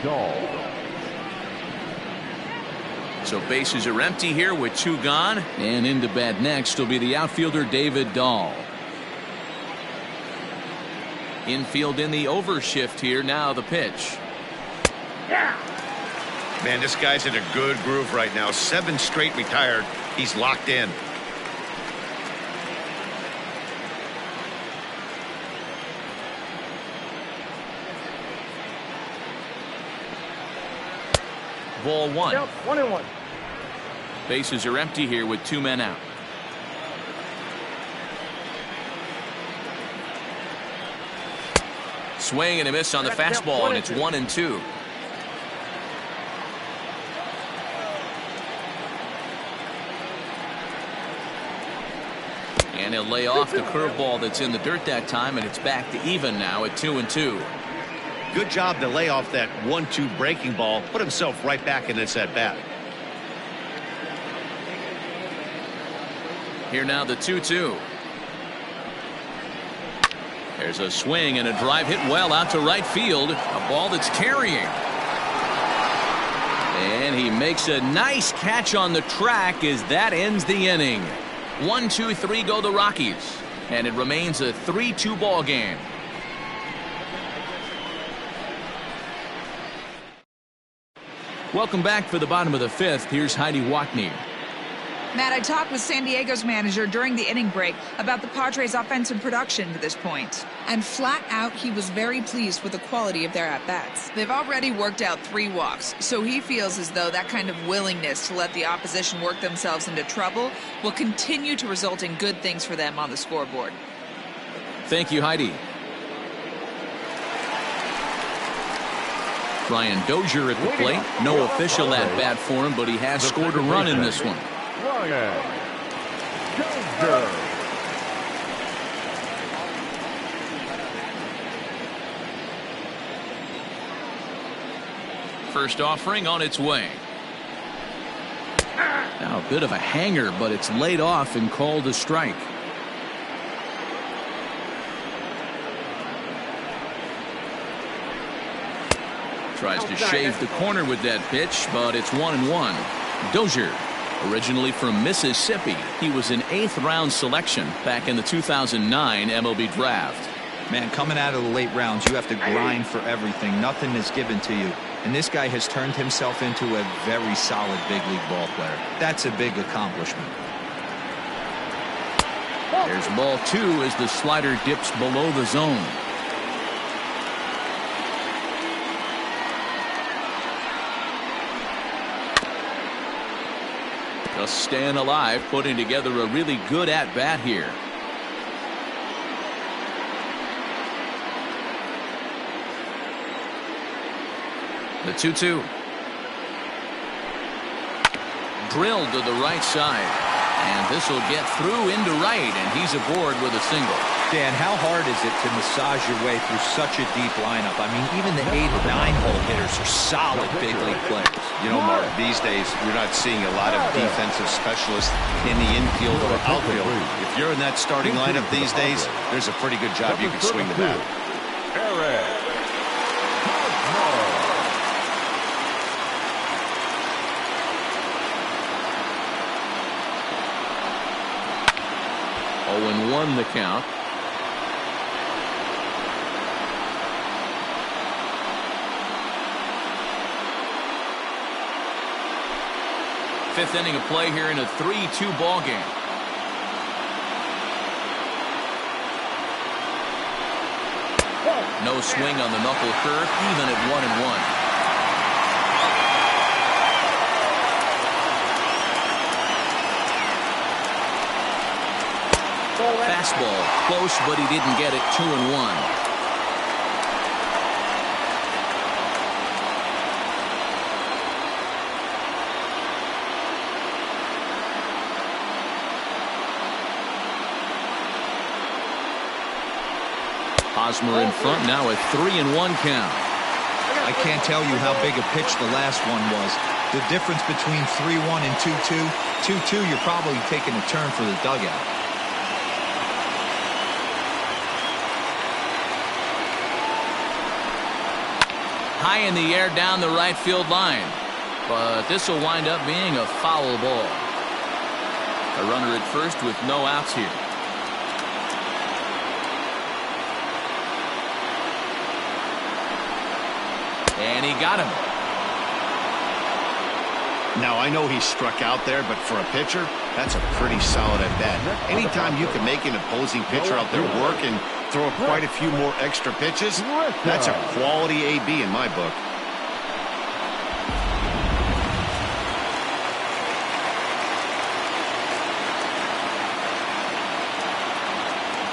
Dahl. So bases are empty here with 2 gone, and into bat next will be the outfielder David Dahl. Infield in the overshift here. Now the pitch. Man, this guy's in a good groove right now. 7 straight retired. He's locked in. Ball 1. Count 1-1. Bases are empty here with 2 men out. Swing and a miss on the fastball, and it's 1-2. And he'll lay off the curveball that's in the dirt that time, and it's back to even now at 2-2. Good job to lay off that 1-2 breaking ball, put himself right back in this at bat. Here now the 2-2. There's a swing and a drive hit well out to right field. A ball that's carrying. And he makes a nice catch on the track as that ends the inning. 1-2-3 go the Rockies. And it remains a 3-2 ball game. Welcome back for the bottom of the fifth. Here's Heidi Watney. Matt, I talked with San Diego's manager during the inning break about the Padres' offensive production to this point. And flat out, he was very pleased with the quality of their at-bats. They've already worked out 3 walks, so he feels as though that kind of willingness to let the opposition work themselves into trouble will continue to result in good things for them on the scoreboard. Thank you, Heidi. Brian Dozier at the plate. No official at-bat for him, but he has scored a run in this one. Ryan Dozier. First offering on its way. Now a bit of a hanger, but it's laid off and called a strike. Tries to shave the corner with that pitch, but it's 1-1. Dozier, originally from Mississippi, he was an 8th round selection back in the 2009 MLB draft. Man, coming out of the late rounds, you have to grind for everything. Nothing is given to you. And this guy has turned himself into a very solid big league ball player. That's a big accomplishment. There's ball 2 as the slider dips below the zone. Just staying alive, putting together a really good at-bat here. The 2-2. Drilled to the right side. And this will get through into right, and he's aboard with a single. Dan, how hard is it to massage your way through such a deep lineup? I mean, even the 8 and 9 hole hitters are solid big league players. You know, Mark, these days you're not seeing a lot of defensive specialists in the infield or outfield. If you're in that starting lineup these days, there's a pretty good job you can swing the bat. Eric. 0-1 the count. Fifth inning of play here in a 3-2 ball game. No swing on the knuckle curve, even at 1-1. Fastball close, but he didn't get it. 2-1. Hosmer in front now, a 3-1 count. I can't tell you how big a pitch the last one was. The difference between 3-1 and 2-2. 2-2, you're probably taking a turn for the dugout. High in the air down the right field line, but this will wind up being a foul ball. A runner at first with no outs here. And he got him. Now, I know he struck out there, but for a pitcher, that's a pretty solid at bat. Anytime you can make an opposing pitcher out there work and throw quite a few more extra pitches, that's a quality AB in my book.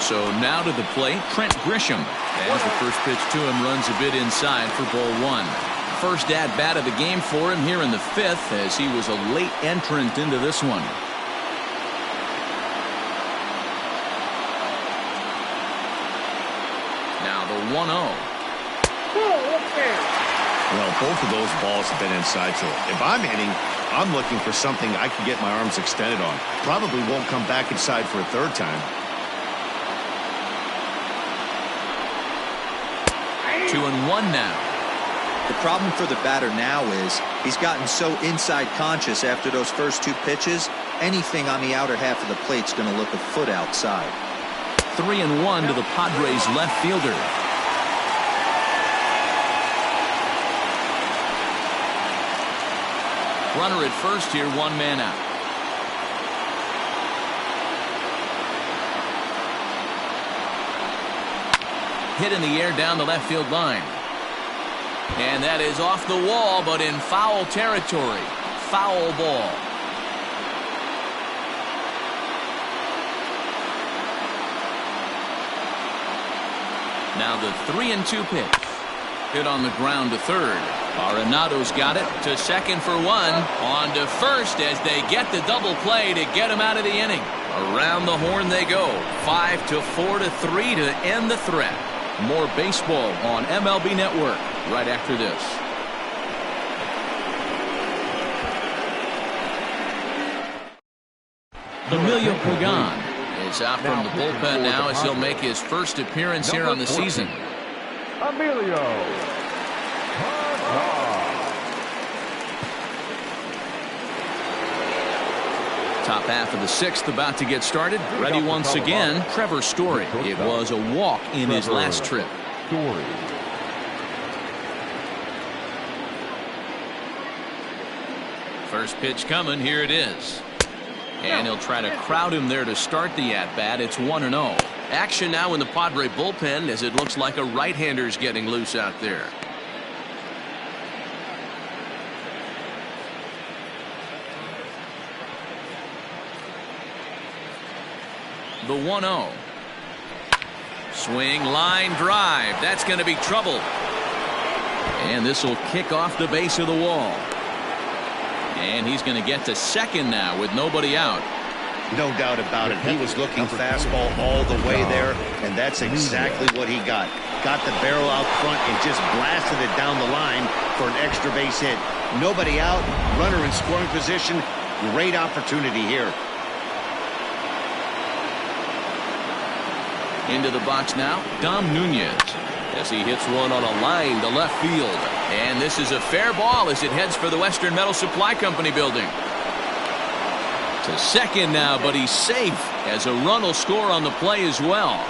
So now to the plate, Trent Grisham. As the first pitch to him runs a bit inside for ball 1. First at-bat of the game for him here in the 5th, as he was a late entrant into this one. Now the 1-0. Well, both of those balls have been inside, so if I'm hitting, I'm looking for something I can get my arms extended on. Probably won't come back inside for a third time. 2-1 now. The problem for the batter now is he's gotten so inside conscious after those first 2 pitches. Anything on the outer half of the plate's going to look a foot outside. 3-1 to the Padres left fielder. Runner at first here, 1 man out. Hit in the air down the left field line. And that is off the wall, but in foul territory. Foul ball. Now the 3-2 pitch. Hit on the ground to third. Arenado's got it to second for 1. On to first as they get the double play to get him out of the inning. Around the horn they go. 5-4-3 to end the threat. More baseball on MLB Network right after this. Emilio Pagan is out from the bullpen now as he'll make his first appearance here on the season. Emilio. Top half of the 6th about to get started. Ready once again, Trevor Story. It was a walk in his last trip. First pitch coming. Here it is. And he'll try to crowd him there to start the at-bat. It's 1-0. Action now in the Padre bullpen as it looks like a right-hander's getting loose out there. The 1-0. Swing, line drive. That's going to be trouble. And this will kick off the base of the wall. And he's going to get to second now with nobody out. No doubt about it. He was looking fastball all the way there, and that's exactly what he got. Got the barrel out front and just blasted it down the line for an extra base hit. Nobody out, runner in scoring position. Great opportunity here. Into the box now, Dom Nunez, as he hits one on a line to left field. And this is a fair ball as it heads for the Western Metal Supply Company building. To second now, but he's safe as a run will score on the play as well.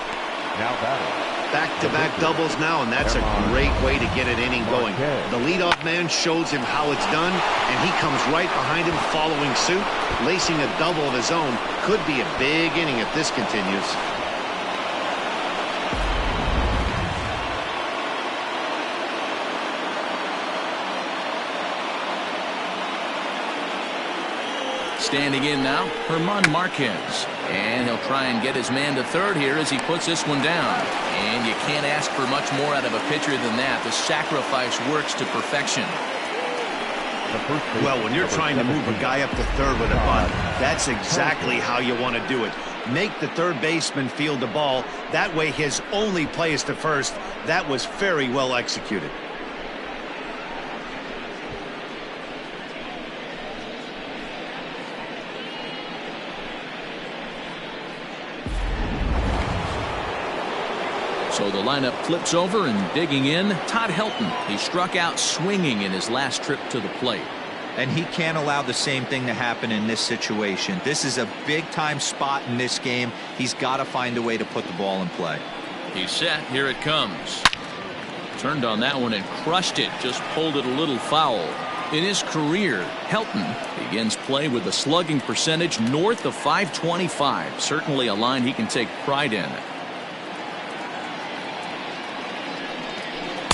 Now batting. Back-to-back doubles now, and that's a great way to get an inning going. The leadoff man shows him how it's done, and he comes right behind him following suit, lacing a double of his own. Could be a big inning if this continues. Standing in now, Herman Marquez. And he'll try and get his man to third here as he puts this one down. And you can't ask for much more out of a pitcher than that. The sacrifice works to perfection. Well, when you're trying to move a guy up to third with a bunt, that's exactly how you want to do it. Make the third baseman field the ball. That way his only play is to first. That was very well executed. So the lineup flips over, and digging in, Todd Helton. He struck out swinging in his last trip to the plate. And he can't allow the same thing to happen in this situation. This is a big-time spot in this game. He's got to find a way to put the ball in play. He's set. Here it comes. Turned on that one and crushed it. Just pulled it a little foul. In his career, Helton begins play with a slugging percentage north of .525. Certainly a line he can take pride in.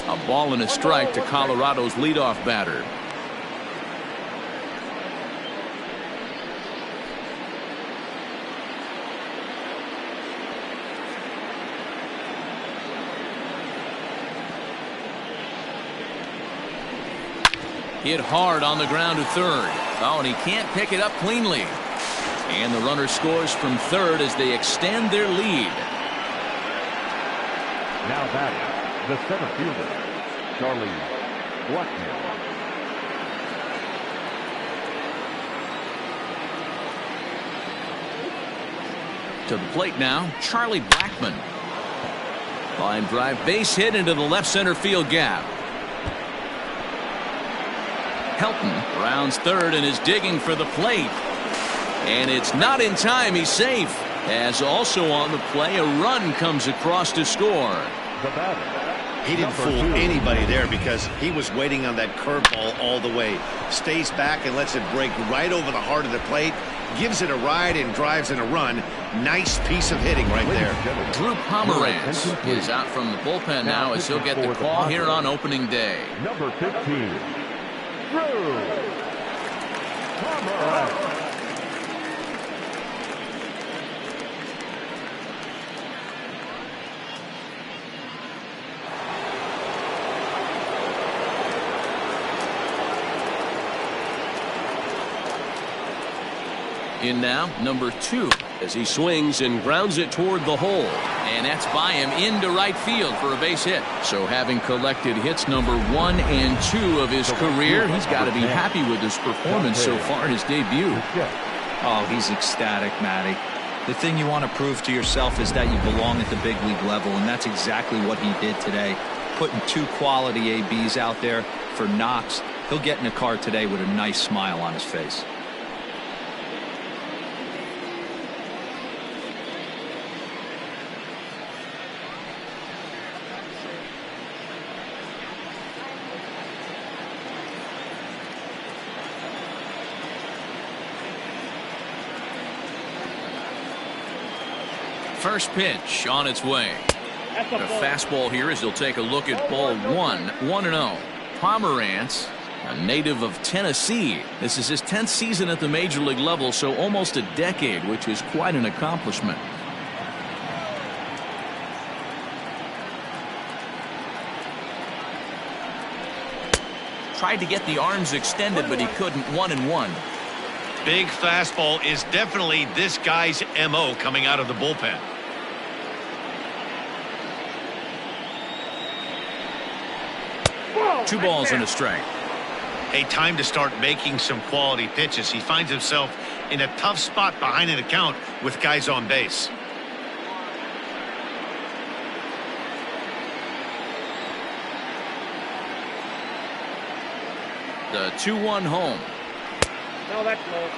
A ball and a strike to Colorado's leadoff batter. Hit hard on the ground to third. Oh, and he can't pick it up cleanly. And the runner scores from third as they extend their lead. Now batting, the center fielder, Charlie left-handed. To the plate now, Charlie Blackmon. Line drive, base hit into the left center field gap. Helton rounds third and is digging for the plate. And it's not in time. He's safe. As also on the play, a run comes across to score. The batter. He didn't fool anybody there because he was waiting on that curveball all the way. Stays back and lets it break right over the heart of the plate. Gives it a ride and drives in a run. Nice piece of hitting right there. Drew Pomeranz is out from the bullpen now as he'll get the call here on opening day. Number 15, Drew Pomeranz. In now, number 2, as he swings and grounds it toward the hole. And that's by him into right field for a base hit. So having collected hits number 1 and 2 of his career, he's got to be happy with his performance so far in his debut. Oh, he's ecstatic, Matty. The thing you want to prove to yourself is that you belong at the big league level, and that's exactly what he did today. Putting 2 quality ABs out there for Knox. He'll get in the car today with a nice smile on his face. First pitch on its way. A fastball here as he'll take a look at ball 1. 1-0. Pomeranz, a native of Tennessee. This is his 10th season at the major league level, so almost a decade, which is quite an accomplishment. Tried to get the arms extended, but he couldn't. 1-1. Big fastball is definitely this guy's MO coming out of the bullpen. Two balls and a strike. Hey, time to start making some quality pitches. He finds himself in a tough spot behind an account with guys on base. The 2-1 home. No, that's low.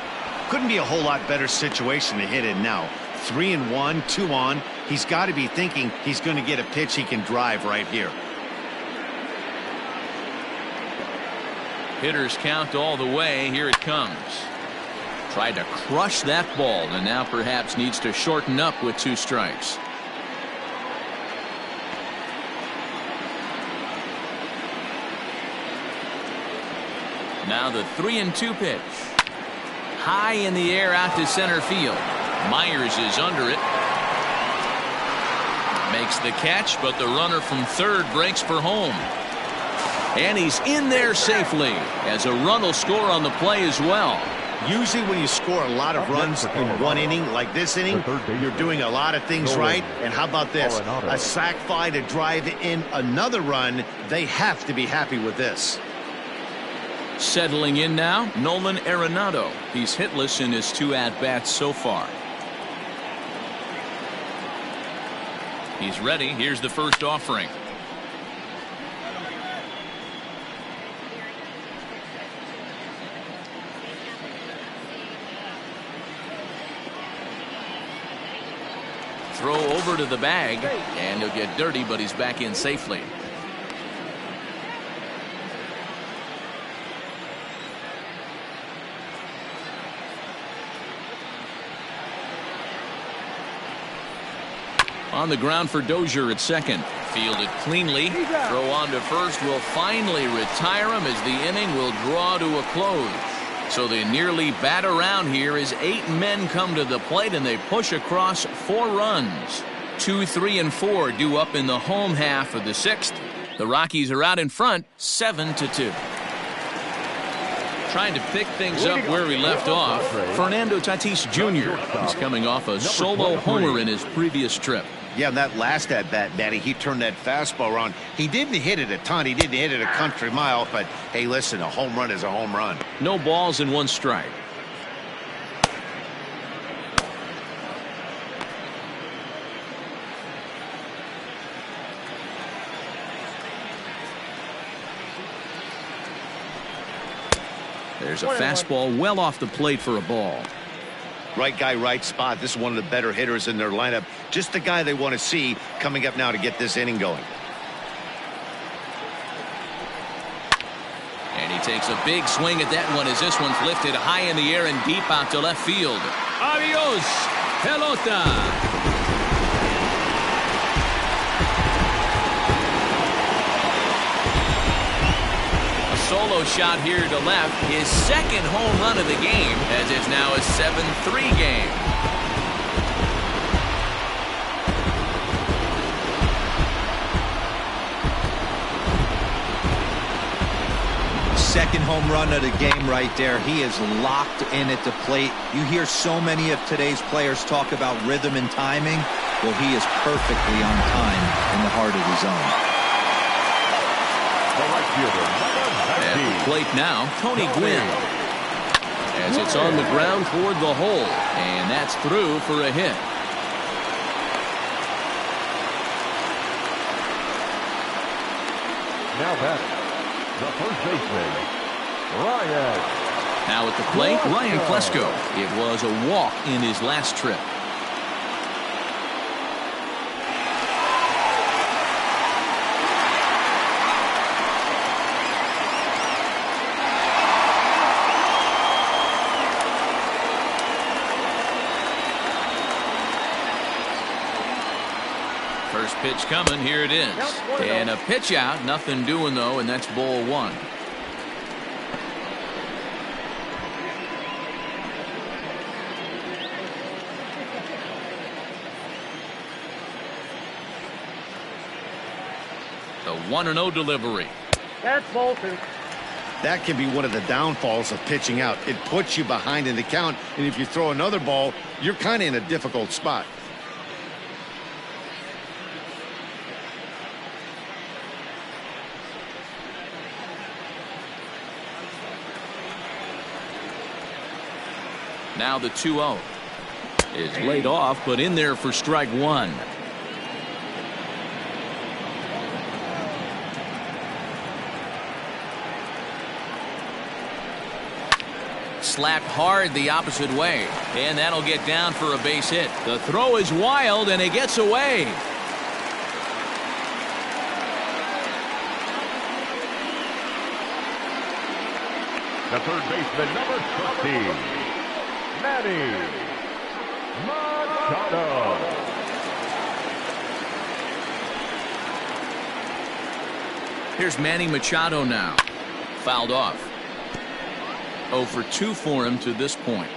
Couldn't be a whole lot better situation to hit in now. 3-1, 2 on. He's got to be thinking he's going to get a pitch he can drive right here. Hitters count all the way. Here it comes. Tried to crush that ball and now perhaps needs to shorten up with 2 strikes. Now the 3-2 pitch. High in the air out to center field. Myers is under it. Makes the catch, but the runner from third breaks for home. And he's in there safely as a run will score on the play as well. Usually when you score a lot of runs in one inning like this inning, you're doing a lot of things right. And how about this? A sac fly to drive in another run. They have to be happy with this. Settling in now, Nolan Arenado. He's hitless in his 2 at-bats so far. He's ready. Here's the first offering. Throw over to the bag, and he'll get dirty, but he's back in safely. On the ground for Dozier at second. Fielded cleanly. Throw on to first will finally retire him as the inning will draw to a close. So they nearly bat around here as 8 men come to the plate and they push across 4 runs. 2, 3, and 4 due up in the home half of the 6th. The Rockies are out in front 7-2. Trying to pick things up where he left off, Fernando Tatis Jr. He's coming off a solo homer in his previous trip. Yeah, that last at bat, Manny, he turned that fastball around. He didn't hit it a ton. He didn't hit it a country mile. But, hey, listen, a home run is a home run. No balls and 1 strike. There's a fastball well off the plate for a ball. Right guy, right spot. This is one of the better hitters in their lineup. Just the guy they want to see coming up now to get this inning going. And he takes a big swing at that one as this one's lifted high in the air and deep out to left field. Adios, pelota. Solo shot here to left, his second home run of the game, as it's now a 7-3 game. Second home run of the game right there. He is locked in at the plate. You hear so many of today's players talk about rhythm and timing. Well, he is perfectly on time in the heart of the zone. At the plate now, Tony Gwynn. As it's on the ground toward the hole, and that's through for a hit. Now back, the first baseman, Ryan. Now at the plate, Ryan Klesko. It was a walk in his last trip. First pitch coming, here it is. And a pitch out, nothing doing though, and that's ball 1. The 1-0 delivery. That's Bolton. That can be one of the downfalls of pitching out. It puts you behind in the count, and if you throw another ball, you're kind of in a difficult spot. Now the 2-0 is laid off, but in there for strike 1. Slapped hard the opposite way, and that'll get down for a base hit. The throw is wild, and it gets away. The third baseman, number 13. Manny Machado. Here's Manny Machado now. Fouled off. 0 for 2 for him to this point.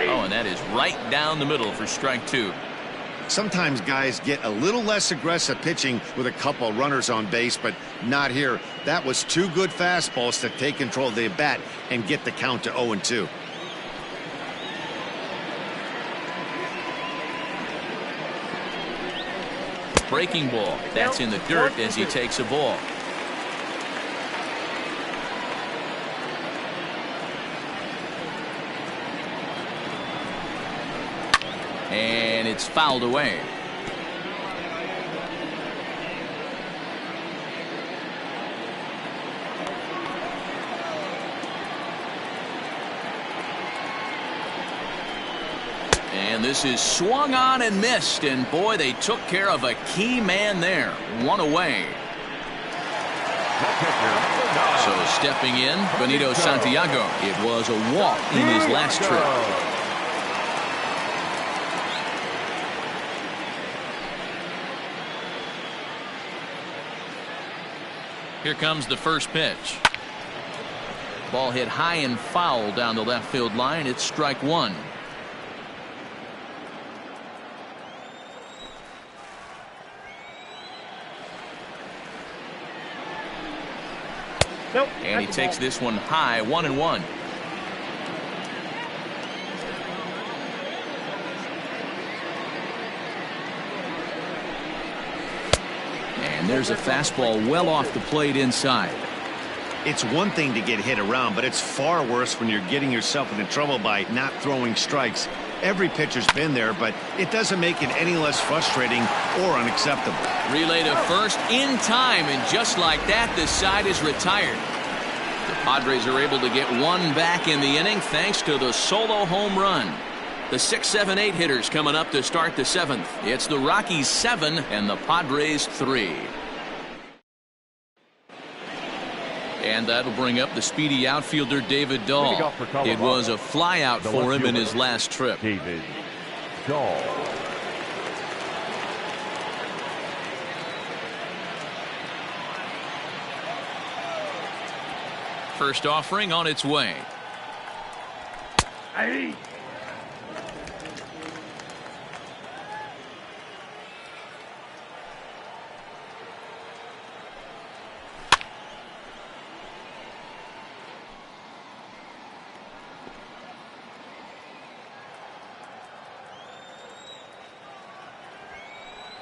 Oh, and that is right down the middle for strike 2. Sometimes guys get a little less aggressive pitching with a couple runners on base, but not here. That was 2 good fastballs to take control of the bat and get the count to 0-2. Breaking ball. That's in the dirt as he takes a ball. And it's fouled away. And this is swung on and missed, and boy, they took care of a key man there. 1 away. So stepping in, Benito Santiago. It was a walk in his last trip. Here comes the first pitch. Ball hit high and foul down the left field line. It's strike 1. Nope. And he That's a takes ball. this one high, 1-1. And there's a fastball well off the plate inside. It's one thing to get hit around, but it's far worse when you're getting yourself into trouble by not throwing strikes. Every pitcher's been there, but it doesn't make it any less frustrating or unacceptable. Relay to first in time, and just like that, the side is retired. The Padres are able to get one back in the inning thanks to the solo home run. The 6, 7, 8 hitters coming up to start the 7th. It's the Rockies 7 and the Padres 3. And that'll bring up the speedy outfielder David Dahl. It was a flyout for him in his last trip. David Dahl. First offering on its way. Hey.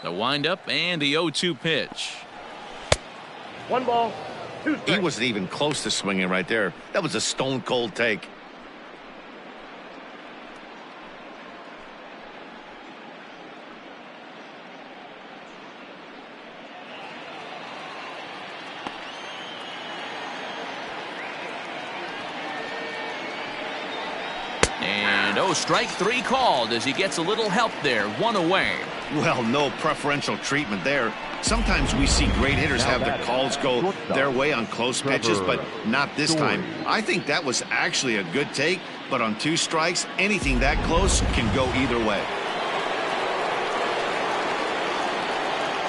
The windup and the 0-2 pitch. 1 ball, 2 strikes. He wasn't even close to swinging right there. That was a stone cold take. And strike 3 called as he gets a little help there. 1 away. Well, no preferential treatment there. Sometimes we see great hitters have their calls go their way on close pitches, but not this time. I think that was actually a good take, but on 2 strikes, anything that close can go either way.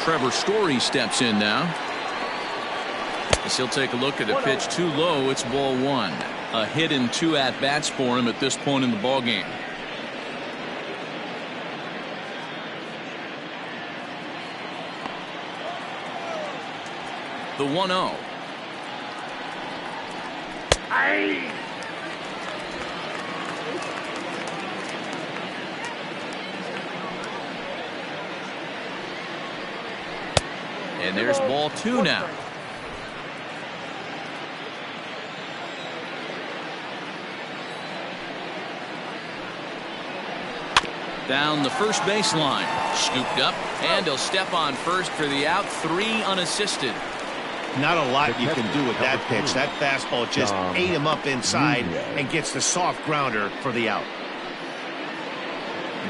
Trevor Story steps in now. As he'll take a look at a pitch too low. It's ball 1. A hit and 2 at-bats for him at this point in the ballgame. The 1-0. Hey. And there's ball 2 now. Down the first baseline. Scooped up, and he'll step on first for the out. 3 unassisted. Not a lot you can do with that pitch. That fastball just ate him up inside and gets the soft grounder for the out.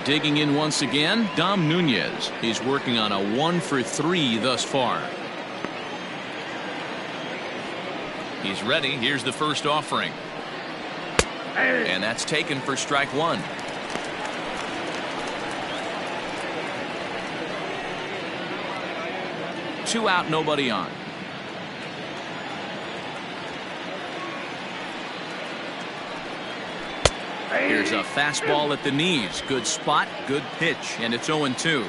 Digging in once again, Dom Nunez. He's working on a 1 for 3 thus far. He's ready. Here's the first offering. And that's taken for strike 1. Two out, nobody on. Here's a fastball at the knees. Good spot, good pitch, and it's 0-2.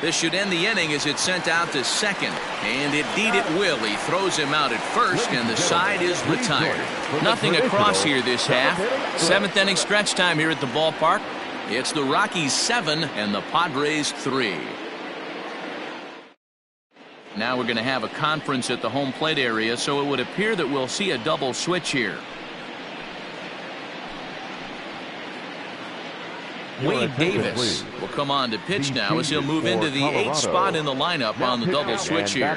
This should end the inning as it's sent out to second. And indeed it will. He throws him out at first, and the side is retired. Nothing across here this half. 7th inning stretch time here at the ballpark. It's the Rockies 7 and the Padres 3. Now we're going to have a conference at the home plate area, so it would appear that we'll see a double switch here. Wade Davis will come on to pitch now as he'll move into the 8th spot in the lineup on the double switch here.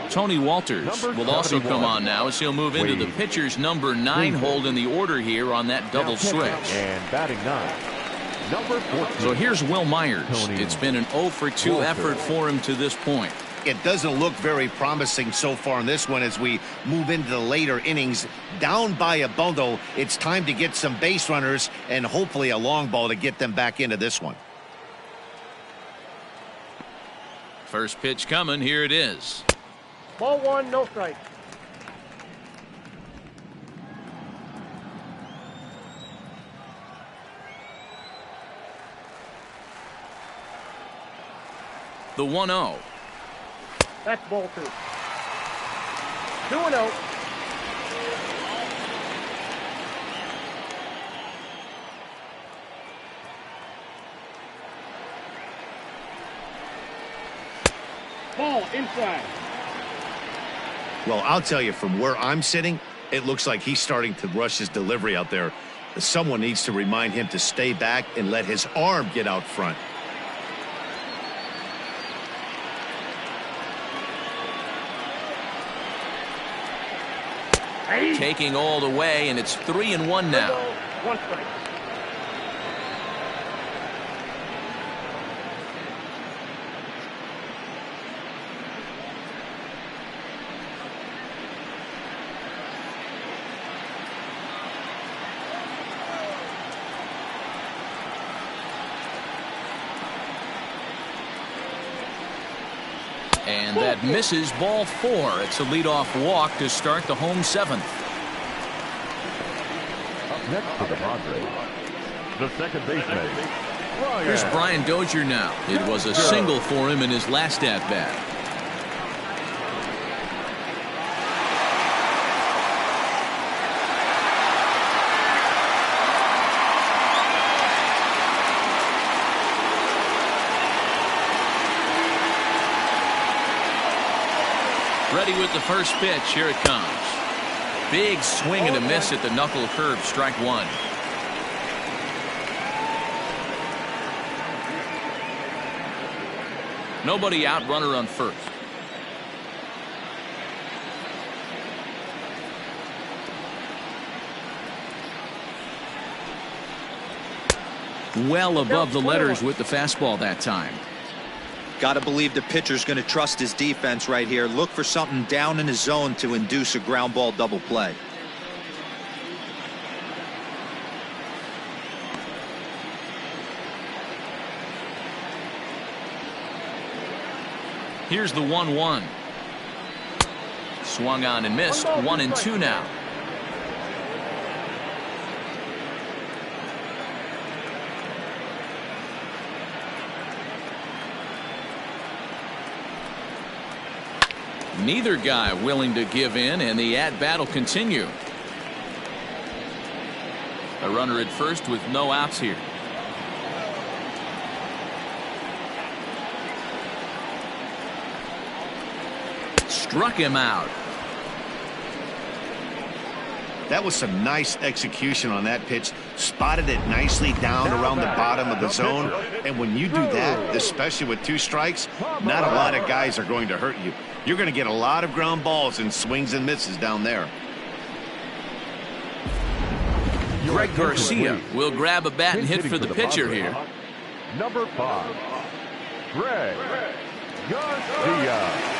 Tony Walters will also come on now as he'll move into the pitcher's number 9 hold in the order here on that double switch. And batting 9. Number 14. So here's Will Myers. It's been an 0 for 2 effort for him to this point. It doesn't look very promising so far in this one as we move into the later innings. Down by a bundle, it's time to get some base runners and hopefully a long ball to get them back into this one. First pitch coming. Here it is. Ball 1, no strike. the 1-0. That's ball 2. 2-0. Ball inside. Well, I'll tell you, from where I'm sitting, it looks like he's starting to rush his delivery out there. Someone needs to remind him to stay back and let his arm get out front. Taking all the way, and it's 3-1 now. 1 strike. And that misses, ball 4. It's a leadoff walk to start the home 7th. Up next for the Padres, the second baseman. Here's Brian Dozier now. It was a single for him in his last at-bat. Ready with the first pitch. Here it comes. Big swing and a miss at the knuckle curve. Strike 1. Nobody out, runner on first. Well above the letters with the fastball that time. Got to believe the pitcher's going to trust his defense right here. Look for something down in his zone to induce a ground ball double play. Here's the 1-1. Swung on and missed. 1-2 now. Neither guy willing to give in, and the at-bat will continue. A runner at first with no outs here. Struck him out. That was some nice execution on that pitch. Spotted it nicely down around the bottom of the zone. And when you do that, especially with 2 strikes, not a lot of guys are going to hurt you. You're going to get a lot of ground balls and swings and misses down there. Greg Garcia will grab a bat and hit for the pitcher here. Number 5, Greg Garcia.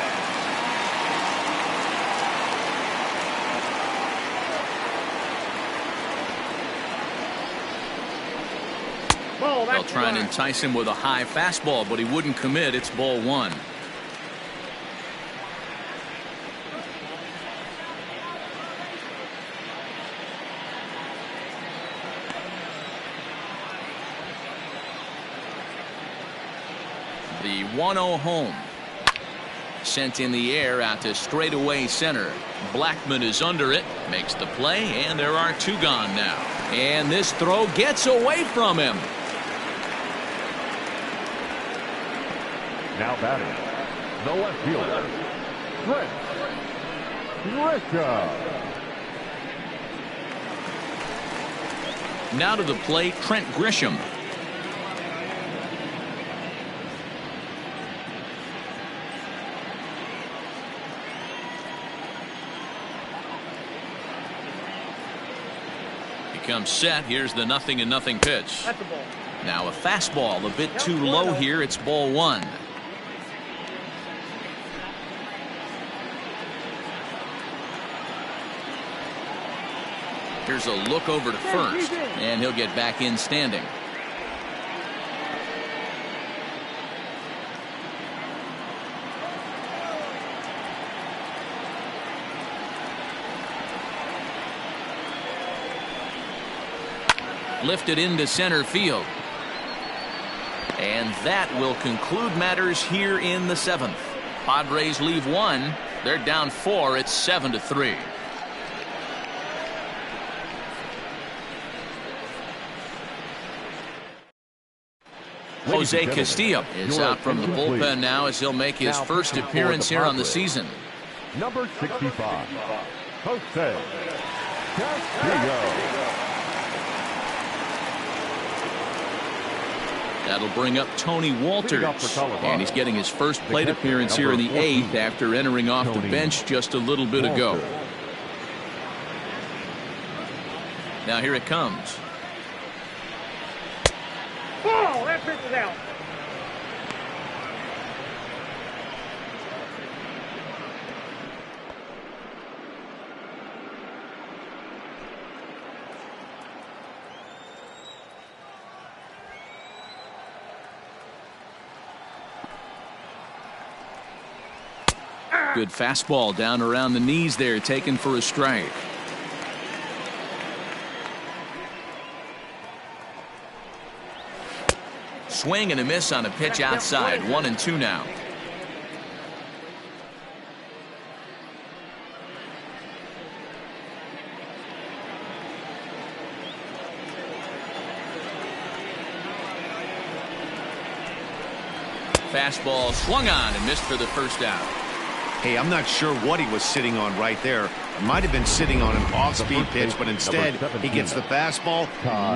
They'll try and entice him with a high fastball, but he wouldn't commit. It's ball 1. The 1-0 home. Sent in the air out to straightaway center. Blackman is under it, makes the play, and there are 2 gone now. And this throw gets away from him. Now batting, the left fielder, Trent Grisham. Now to the plate, Trent Grisham. He comes set. Here's the 0-0 pitch. That's a ball. Now a fastball a bit too low here. It's ball 1. Here's a look over to first, and he'll get back in standing. Lifted into center field. And that will conclude matters here in the 7th. Padres leave 1. They're down 4. It's 7-3. Jose Castillo is out from the bullpen now as he'll make his first appearance here on the season. Number 65, Jose Castillo. That'll bring up Tony Walters, and he's getting his first plate appearance here in the 8th after entering off the bench just a little bit ago. Now here it comes. Oh, that pitch is out. Good fastball down around the knees there, taken for a strike. Swing and a miss on a pitch outside. 1-2 now. Fastball swung on and missed for the first out. Hey, I'm not sure what he was sitting on right there. It might have been sitting on an off-speed pitch, but instead he gets the fastball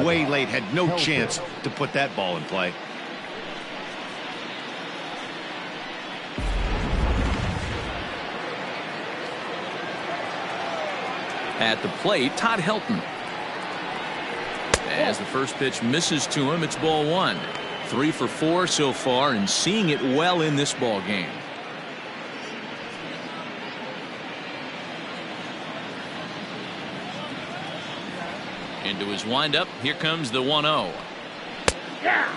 way late. Had no chance to put that ball in play. At the plate, Todd Helton. As the first pitch misses to him, it's ball 1. 3 for 4 so far, and seeing it well in this ball game. Into his windup, here comes the 1-0. Yeah.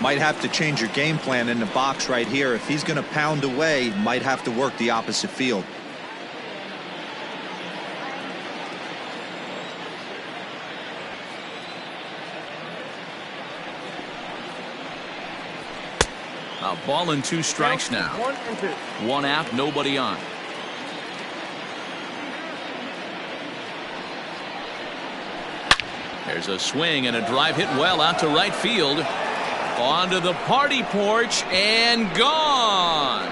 Might have to change your game plan in the box right here. If he's going to pound away, might have to work the opposite field. A ball and 2 strikes now. 1-2. 1 out, nobody on. There's a swing and a drive hit well out to right field. Onto the party porch and gone.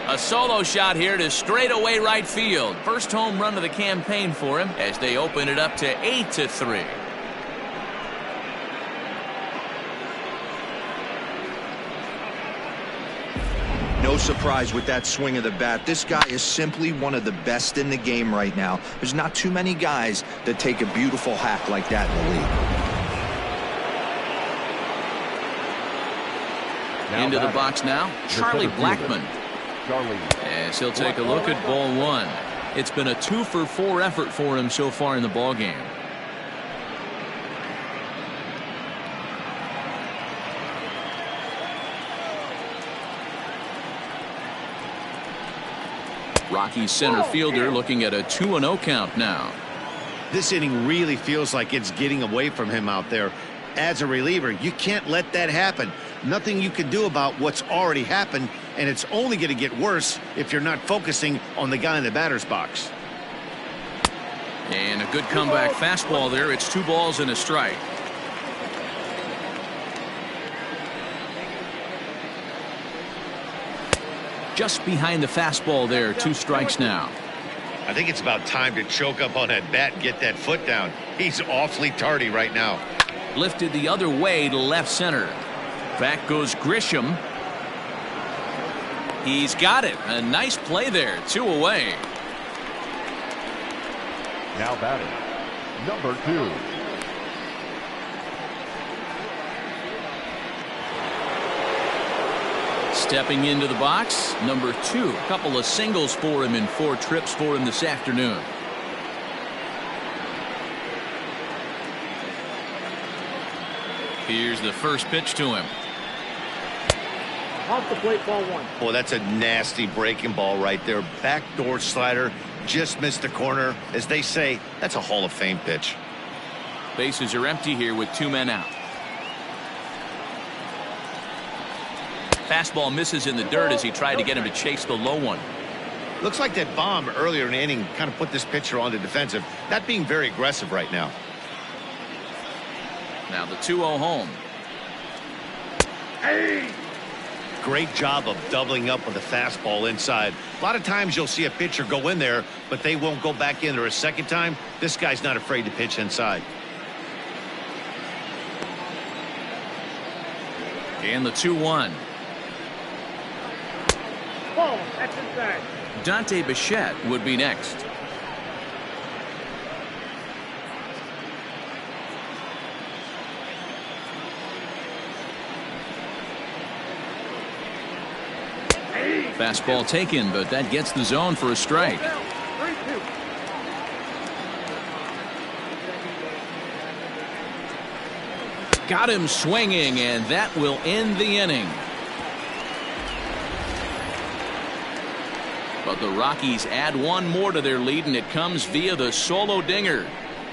A solo shot here to straightaway right field. First home run of the campaign for him as they open it up to 8-3. No surprise with that swing of the bat. This guy is simply one of the best in the game right now. There's not too many guys that take a beautiful hack like that in the league. Into the box now, Charlie Blackmon. As he'll take a look at ball 1. It's been a 2 for 4 effort for him so far in the ball game. Rockies center fielder looking at a 2-0 count now. This inning really feels like it's getting away from him out there. As a reliever, you can't let that happen. Nothing you can do about what's already happened, and it's only going to get worse if you're not focusing on the guy in the batter's box. And a good comeback fastball there. It's 2 balls and a strike. Just behind the fastball there. 2 strikes now. I think it's about time to choke up on that bat and get that foot down. He's awfully tardy right now. Lifted the other way to left center. Back goes Grisham. He's got it. A nice play there. 2 away. Now batting, number 2. Stepping into the box, number 2. A couple of singles for him in 4 trips for him this afternoon. Here's the first pitch to him. Off the plate, ball 1. Boy, that's a nasty breaking ball right there. Backdoor slider. just missed the corner. As they say, that's a Hall of Fame pitch. Bases are empty here with 2 men out. Fastball misses in the dirt as he tried to get him to chase the low one. Looks like that bomb earlier in the inning kind of put this pitcher on the defensive. Not being very aggressive right now. Now the 2-0 home. Great job of doubling up with a fastball inside. A lot of times you'll see a pitcher go in there, but they won't go back in there a second time. This guy's not afraid to pitch inside. And the 2-1. Oh, that's inside. Dante Bichette would be next. Fastball taken, but that gets the zone for a strike. 3-2. Got him swinging, and that will end the inning. But the Rockies add one more to their lead, and it comes via the solo dinger.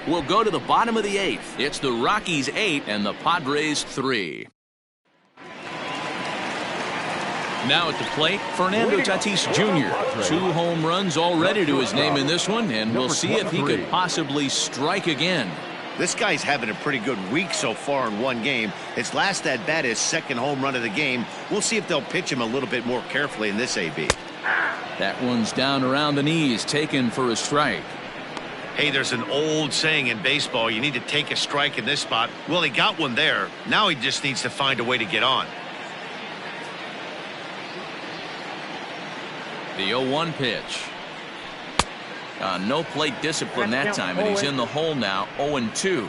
We'll go to the bottom of the 8th. It's the Rockies 8 and the Padres 3. Now at the plate, Fernando Tatis Jr. 2 home runs already to his name in this one, and we'll see if he could possibly strike again. This guy's having a pretty good week so far in one game. His last at bat, his 2nd home run of the game. We'll see if they'll pitch him a little bit more carefully in this AB. That one's down around the knees, taken for a strike. Hey, there's an old saying in baseball, you need to take a strike in this spot. Well, he got one there. Now he just needs to find a way to get on. The 0-1 pitch. No plate discipline that time, and he's in the hole now. 0-2.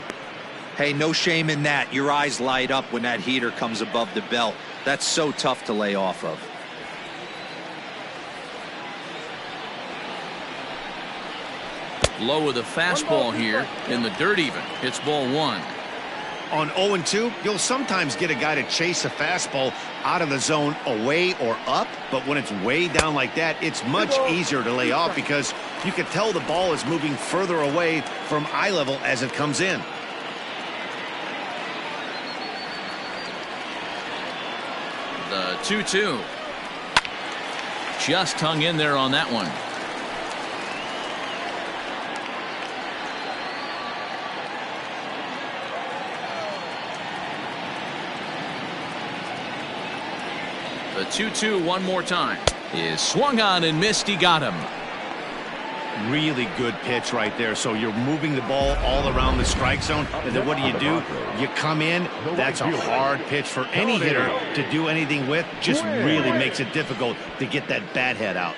Hey, no shame in that. Your eyes light up when that heater comes above the belt. That's so tough to lay off of. Low with a fastball here in the dirt even. It's ball 1. On 0-2, you'll sometimes get a guy to chase a fastball out of the zone away or up, but when it's way down like that, it's much easier to lay off because you can tell the ball is moving further away from eye level as it comes in. The 2-2. Just hung in there on that one. The 2-2 one more time is swung on and missed. He got him. Really good pitch right there. So you're moving the ball all around the strike zone, and then what do? You come in. That's a hard pitch for any hitter to do anything with. Just really makes it difficult to get that bat head out.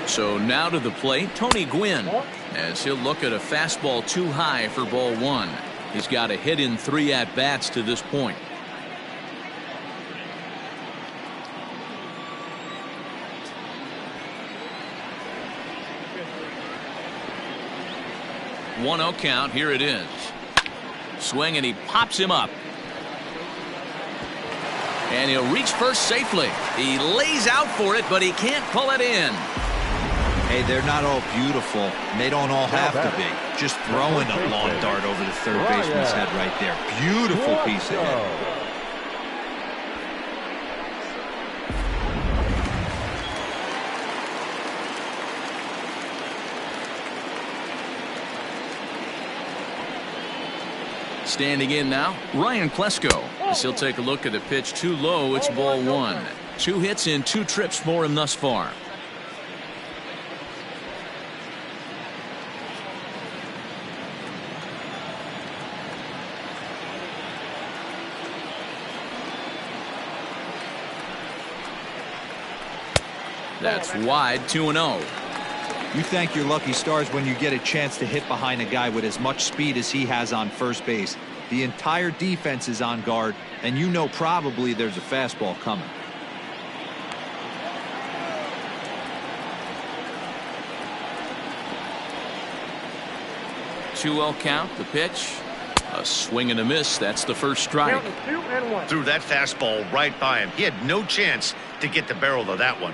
So now to the plate, Tony Gwynn, as he'll look at a fastball too high for ball 1. He's got a hit in 3 at-bats to this point. One 0 count. Here it is. Swing, and he pops him up. And he'll reach first safely. He lays out for it, but he can't pull it in. Hey, they're not all beautiful, and they don't all have to be. Just throwing a long dart over the third baseman's head right there. Beautiful piece of hit. Standing in now, Ryan Klesko. As he'll take a look at the pitch too low, it's ball 1. 2 hits in 2 trips for him thus far. That's wide, 2-0. You thank your lucky stars when you get a chance to hit behind a guy with as much speed as he has on first base. The entire defense is on guard, and you know probably there's a fastball coming. Two 2-0 count, the pitch. A swing and a miss. That's the first strike. Count is 2-1. Threw that fastball right by him. He had no chance to get the barrel of that one.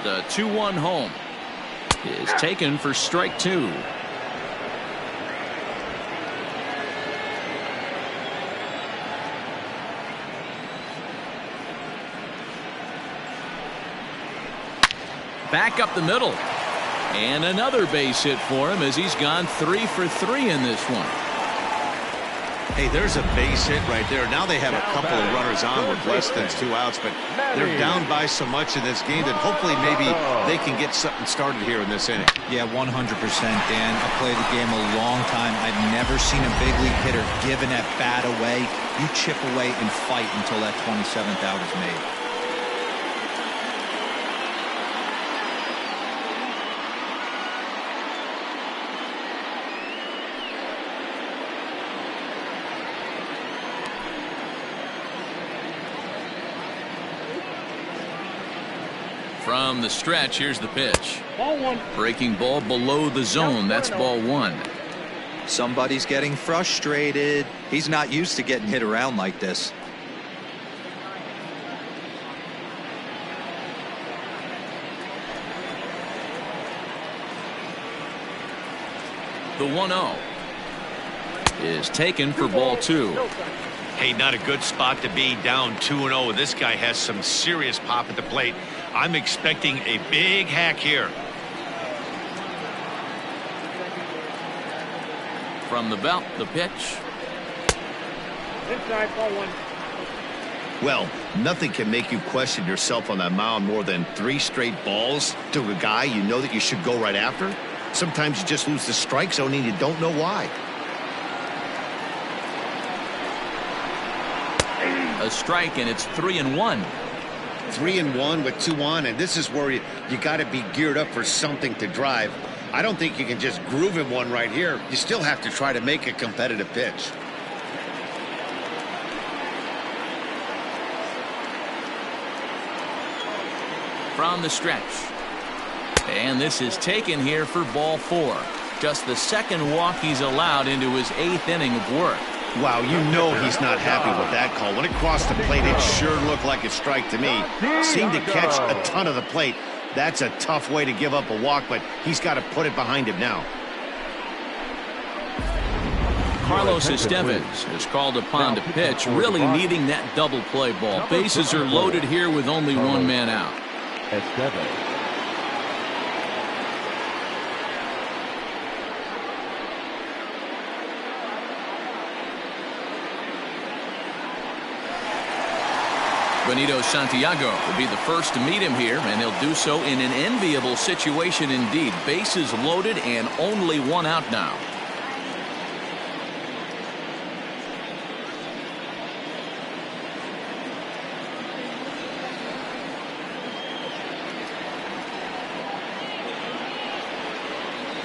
The 2-1 home is taken for strike two. Back up the middle. And another base hit for him as he's gone 3 for 3 in this one. Hey, there's a base hit right there. Now they have a couple of runners on with less than 2 outs, but they're down by so much in this game that hopefully maybe they can get something started here in this inning. Yeah, 100%, Dan. I played the game a long time. I've never seen a big league hitter give an at-bat away. You chip away and fight until that 27th out is made. From the stretch, here's the pitch. Ball one. Breaking ball below the zone. That's ball one. Somebody's getting frustrated. He's not used to getting hit around like this. The 1-0 is taken for ball two. Hey, not a good spot to be, down 2-0. This guy has some serious pop at the plate. I'm expecting a big hack here. From the belt, the pitch. Inside, ball one. Well, nothing can make you question yourself on that mound more than 3 straight balls to a guy you know that you should go right after. Sometimes you just lose the strike zone and you don't know why. A strike, and it's 3-1. 3-1 with 2 on, and this is where you got to be geared up for something to drive. I don't think you can just groove him one right here. You still have to try to make a competitive pitch. From the stretch. And this is taken here for ball 4. Just the second walk he's allowed into his 8th inning of work. Wow, you know he's not happy with that call. When it crossed the plate, it sure looked like a strike to me. Seemed to catch a ton of the plate. That's a tough way to give up a walk, but he's got to put it behind him now. Carlos Estevez is called upon to pitch, really needing that double play ball. Bases are loaded here with only one man out. Estevez. Benito Santiago will be the first to meet him here, and he'll do so in an enviable situation indeed. Bases loaded and only one out now.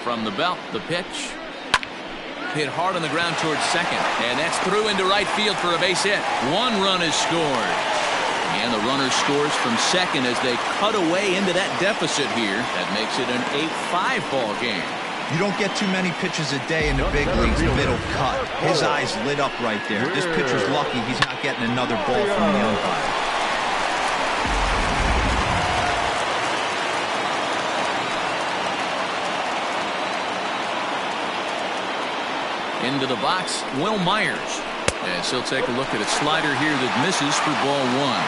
From the belt, the pitch. Hit hard on the ground towards second, and that's through into right field for a base hit. 1 run is scored. And the runner scores from second as they cut away into that deficit here. That makes it an 8-5 ball game. You don't get too many pitches a day in the big leagues middle cut. His eyes lit up right there. This pitcher's lucky he's not getting another ball from the umpire. Into the box, Will Myers. As he'll take a look at a slider here that misses for ball 1.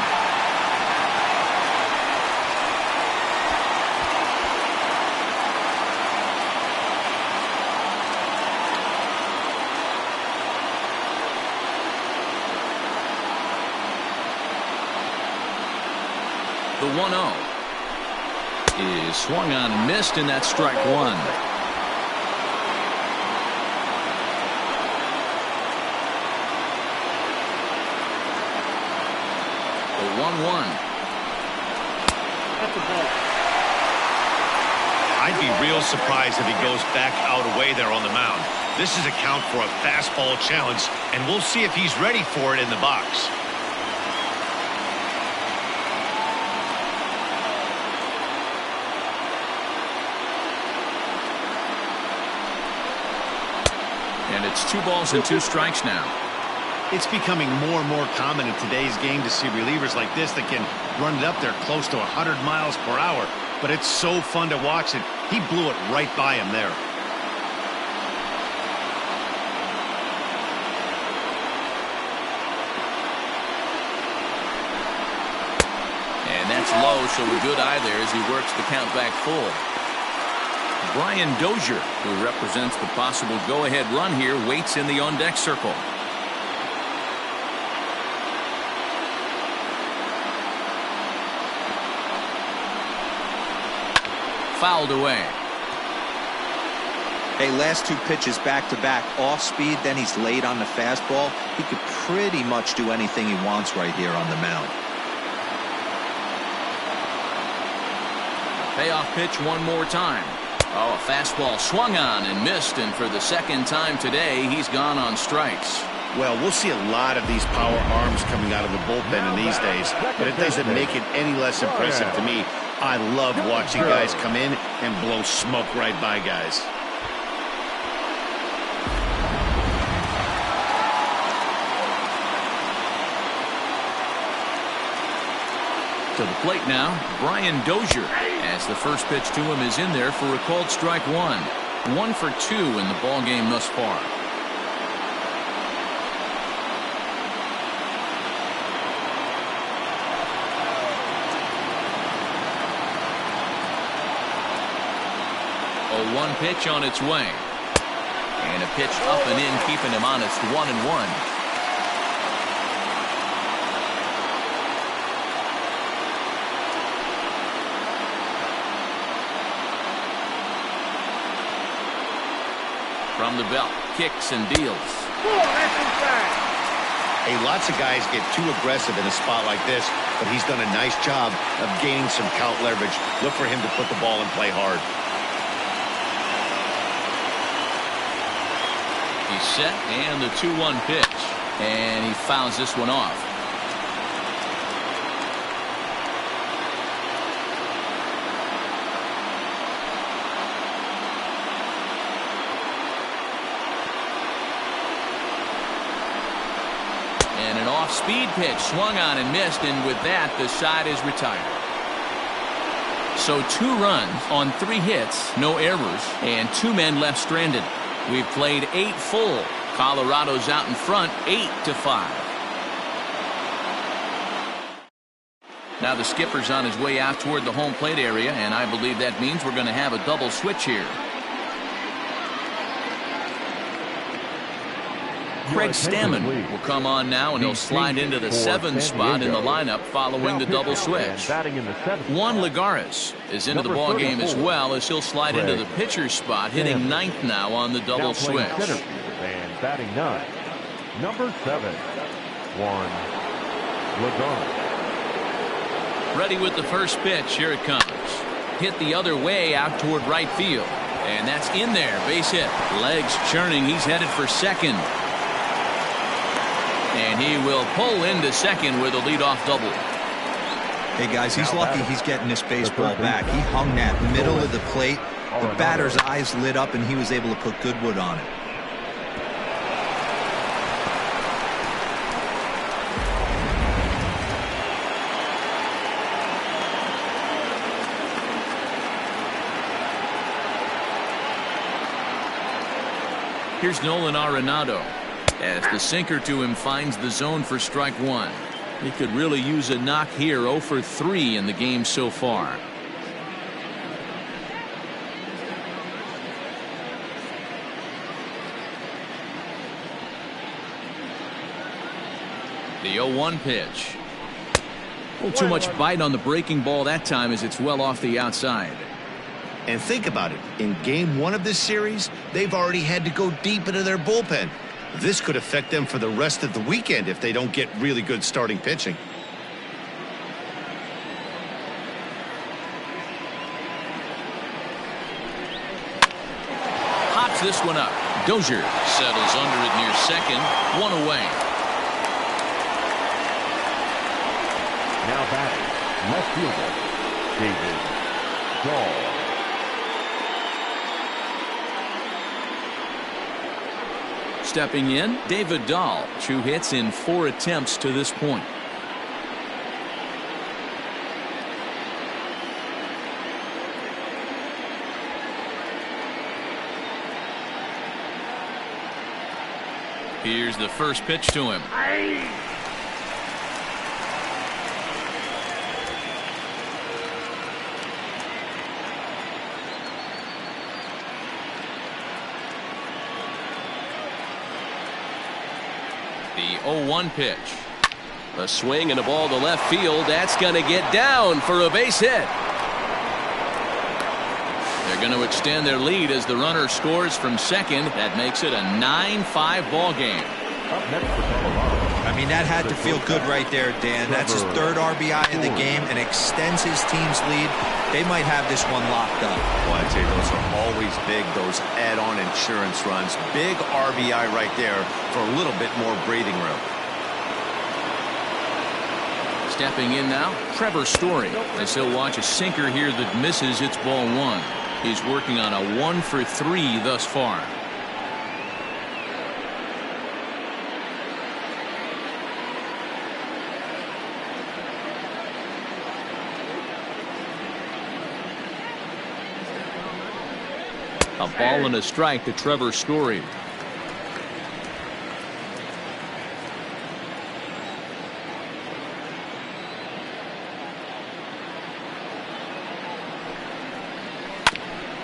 The 1-0 is swung on and missed, and that's strike 1. The 1-1. That's a ball. I'd be real surprised if he goes back out away there on the mound. This is a count for a fastball challenge, and we'll see if he's ready for it in the box. And it's 2 balls and 2 strikes now. It's becoming more and more common in today's game to see relievers like this that can run it up there close to 100 miles per hour. But it's so fun to watch it. He blew it right by him there. And that's low, so a good eye there as he works the count back full. Brian Dozier, who represents the possible go-ahead run here, waits in the on-deck circle. Fouled away. Hey, last 2 pitches back-to-back, off speed, then he's late on the fastball. He could pretty much do anything he wants right here on the mound. Payoff pitch one more time. Oh, a fastball swung on and missed, and for the 2nd time today, he's gone on strikes. Well, we'll see a lot of these power arms coming out of the bullpen in these days, but it doesn't make it any less impressive to me. I love watching guys come in and blow smoke right by guys. To the plate now, Brian Dozier, as the first pitch to him is in there for a called strike 1. 1 for 2 in the ball game thus far. A 1 pitch on its way. And a pitch up and in, keeping him honest. 1-1. From the belt, kicks and deals. That's inside. Hey, lots of guys get too aggressive in a spot like this, but he's done a nice job of gaining some count leverage. Look for him to put the ball in play hard. He's set, and the 2-1 pitch. And he fouls this one off. And an off-speed pitch swung on and missed, and with that, the side is retired. So 2 runs on 3 hits, no errors, and 2 men left stranded. We've played 8 full. Colorado's out in front, 8-5. Now the skipper's on his way out toward the home plate area, and I believe that means we're going to have a double switch here. Craig Stammen will come on now, and he'll slide into the 7th spot in the lineup following the double switch. Juan Lagares is into the ball game as well, as he'll slide into the pitcher's spot, hitting 9th now on the double switch. And batting 9, number 7, Juan Lagares. Ready with the first pitch. Here it comes. Hit the other way out toward right field. And that's in there. Base hit. Legs churning. He's headed for second. And he will pull into second with a leadoff double. Hey, guys, he's lucky he's getting this baseball back. He hung that middle of the plate. The batter's eyes lit up, and he was able to put good wood on it. Here's Nolan Arenado, as the sinker to him finds the zone for strike 1. He could really use a knock here. 0 for 3 in the game so far. The 0-1 pitch. A little too much bite on the breaking ball that time, as it's well off the outside. And think about it. In game 1 of this series, they've already had to go deep into their bullpen. This could affect them for the rest of the weekend if they don't get really good starting pitching. Hops this one up. Dozier settles under it near second. 1 away. Now batting, left fielder, David Dahl. Stepping in, David Dahl, 2 hits in 4 attempts to this point. Here's the first pitch to him. The 0-1 pitch. A swing and a ball to left field. That's going to get down for a base hit. They're going to extend their lead as the runner scores from second. That makes it a 9-5 ball game. I mean, that had to feel good right there, Dan. That's his 3rd RBI in the game and extends his team's lead. They might have this one locked up. Well, I'd say those are always big, those add-on insurance runs. Big RBI right there for a little bit more breathing room. Stepping in now, Trevor Story, as he'll watch a sinker here that misses. It's ball 1. He's working on a 1 for 3 thus far. A ball and a strike to Trevor Story.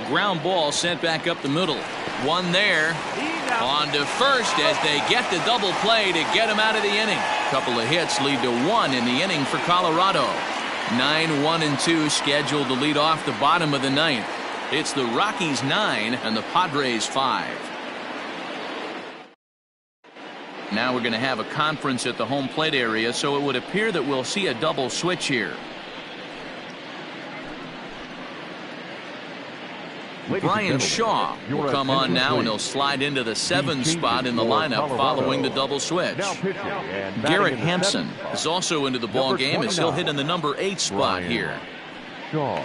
Ground ball sent back up the middle. One there. On to first as they get the double play to get him out of the inning. Couple of hits lead to 1 in the inning for Colorado. 9-1-2 scheduled to lead off the bottom of the 9th. It's the Rockies 9 and the Padres 5. Now we're going to have a conference at the home plate area, so it would appear that we'll see a double switch here. Brian Shaw will come on now, and he'll slide into the 7 spot in the lineup following the double switch. Garrett Hampson is also into the ball game as he'll hit in the number 8 spot here. Now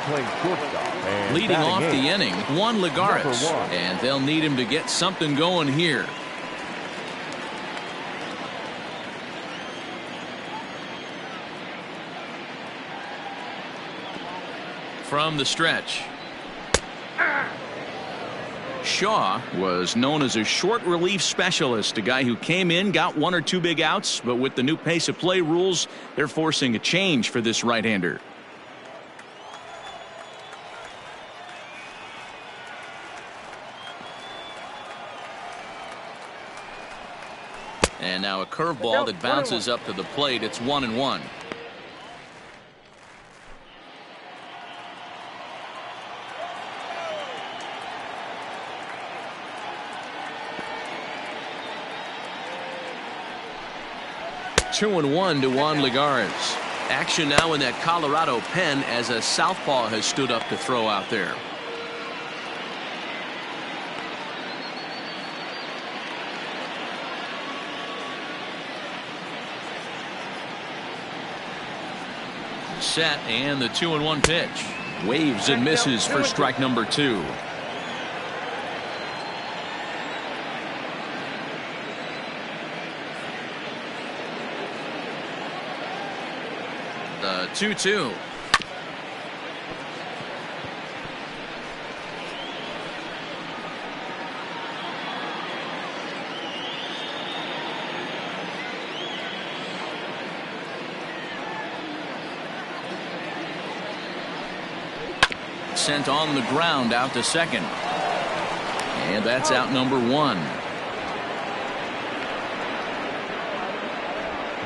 playing shortstop. Leading off the inning, Juan Lagares, and they'll need him to get something going here. From the stretch, Shaw was known as a short relief specialist, a guy who came in, got 1 or 2 big outs, but with the new pace of play rules, they're forcing a change for this right-hander. And now a curveball that bounces up to the plate. It's 1-1. Two and 1 to Juan Lagares. Action now in that Colorado pen as a southpaw has stood up to throw out there. Set, and the 2-1 pitch. Waves and misses for strike number 2. The 2-2. Sent on the ground out to second. And that's out number 1.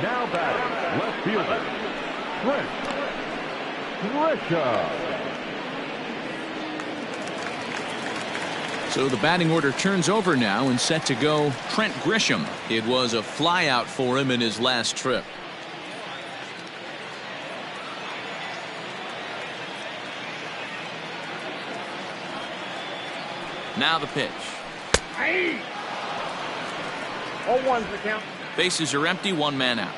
Now batting, left fielder, Trent Grisham. So the batting order turns over now, and set to go Trent Grisham. It was a flyout for him in his last trip. Now the pitch. 0-1's the count. Bases are empty, 1 man out.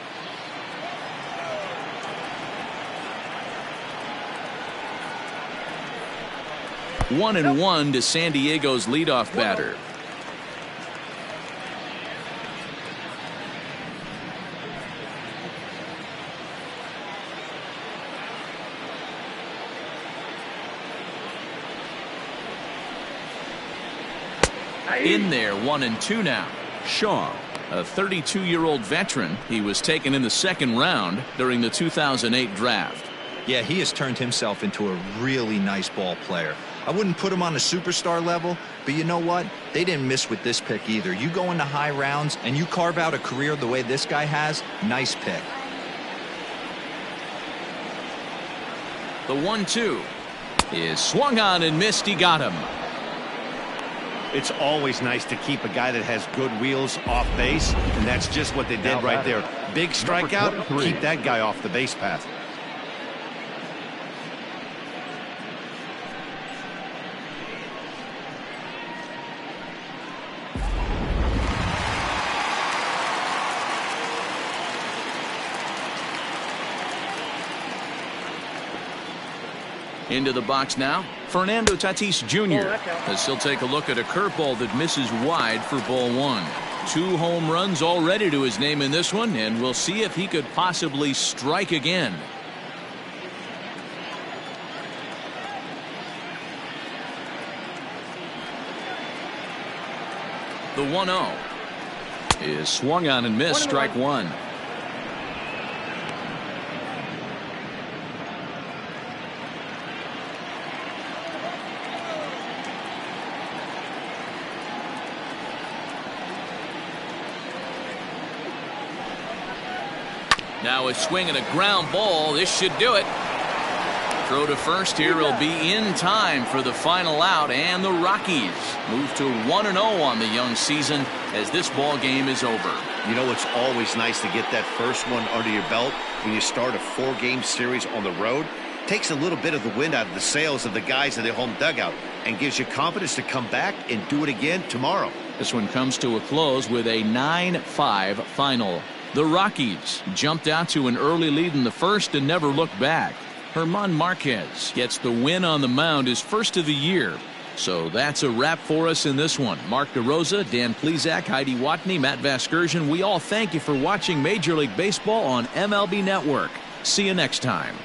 One and 1 to San Diego's leadoff batter. In there, 1-2 now. Shaw, a 32-year-old veteran. He was taken in the second round during the 2008 draft. Yeah, he has turned himself into a really nice ball player. I wouldn't put him on a superstar level, but you know what? They didn't miss with this pick either. You go into high rounds and you carve out a career the way this guy has, nice pick. The 1-2 is swung on and missed. He got him. It's always nice to keep a guy that has good wheels off base, and that's just what they did right there. Big strikeout, keep that guy off the base path. Into the box now, Fernando Tatis Jr. as he'll take a look at a curveball that misses wide for ball one. 2 home runs already to his name in this one, and we'll see if he could possibly strike again. The 1-0 is swung on and missed. Strike one. Now a swing and a ground ball. This should do it. Throw to first here. He'll be in time for the final out, and the Rockies move to 1-0 on the young season as this ball game is over. You know, it's always nice to get that first one under your belt when you start a 4-game series on the road. Takes a little bit of the wind out of the sails of the guys in their home dugout and gives you confidence to come back and do it again tomorrow. This one comes to a close with a 9-5 final. The Rockies jumped out to an early lead in the first and never looked back. German Marquez gets the win on the mound, his first of the year. So that's a wrap for us in this one. Mark DeRosa, Dan Plesac, Heidi Watney, Matt Vasgersian, we all thank you for watching Major League Baseball on MLB Network. See you next time.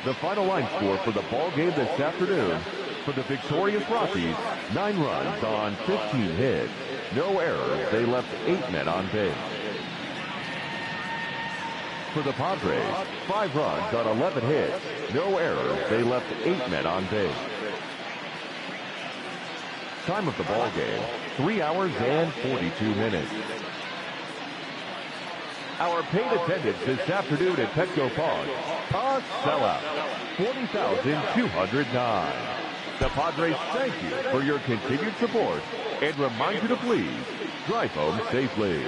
The final line score for the ball game this afternoon: for the victorious Rockies, 9 runs on 15 hits, no errors. They left 8 men on base. For the Padres, 5 runs on 11 hits, no errors. They left 8 men on base. Time of the ball game: 3 hours and 42 minutes. Our paid attendance this afternoon at Petco Park, a sellout, 40,209. The Padres thank you for your continued support and remind you to please drive home safely.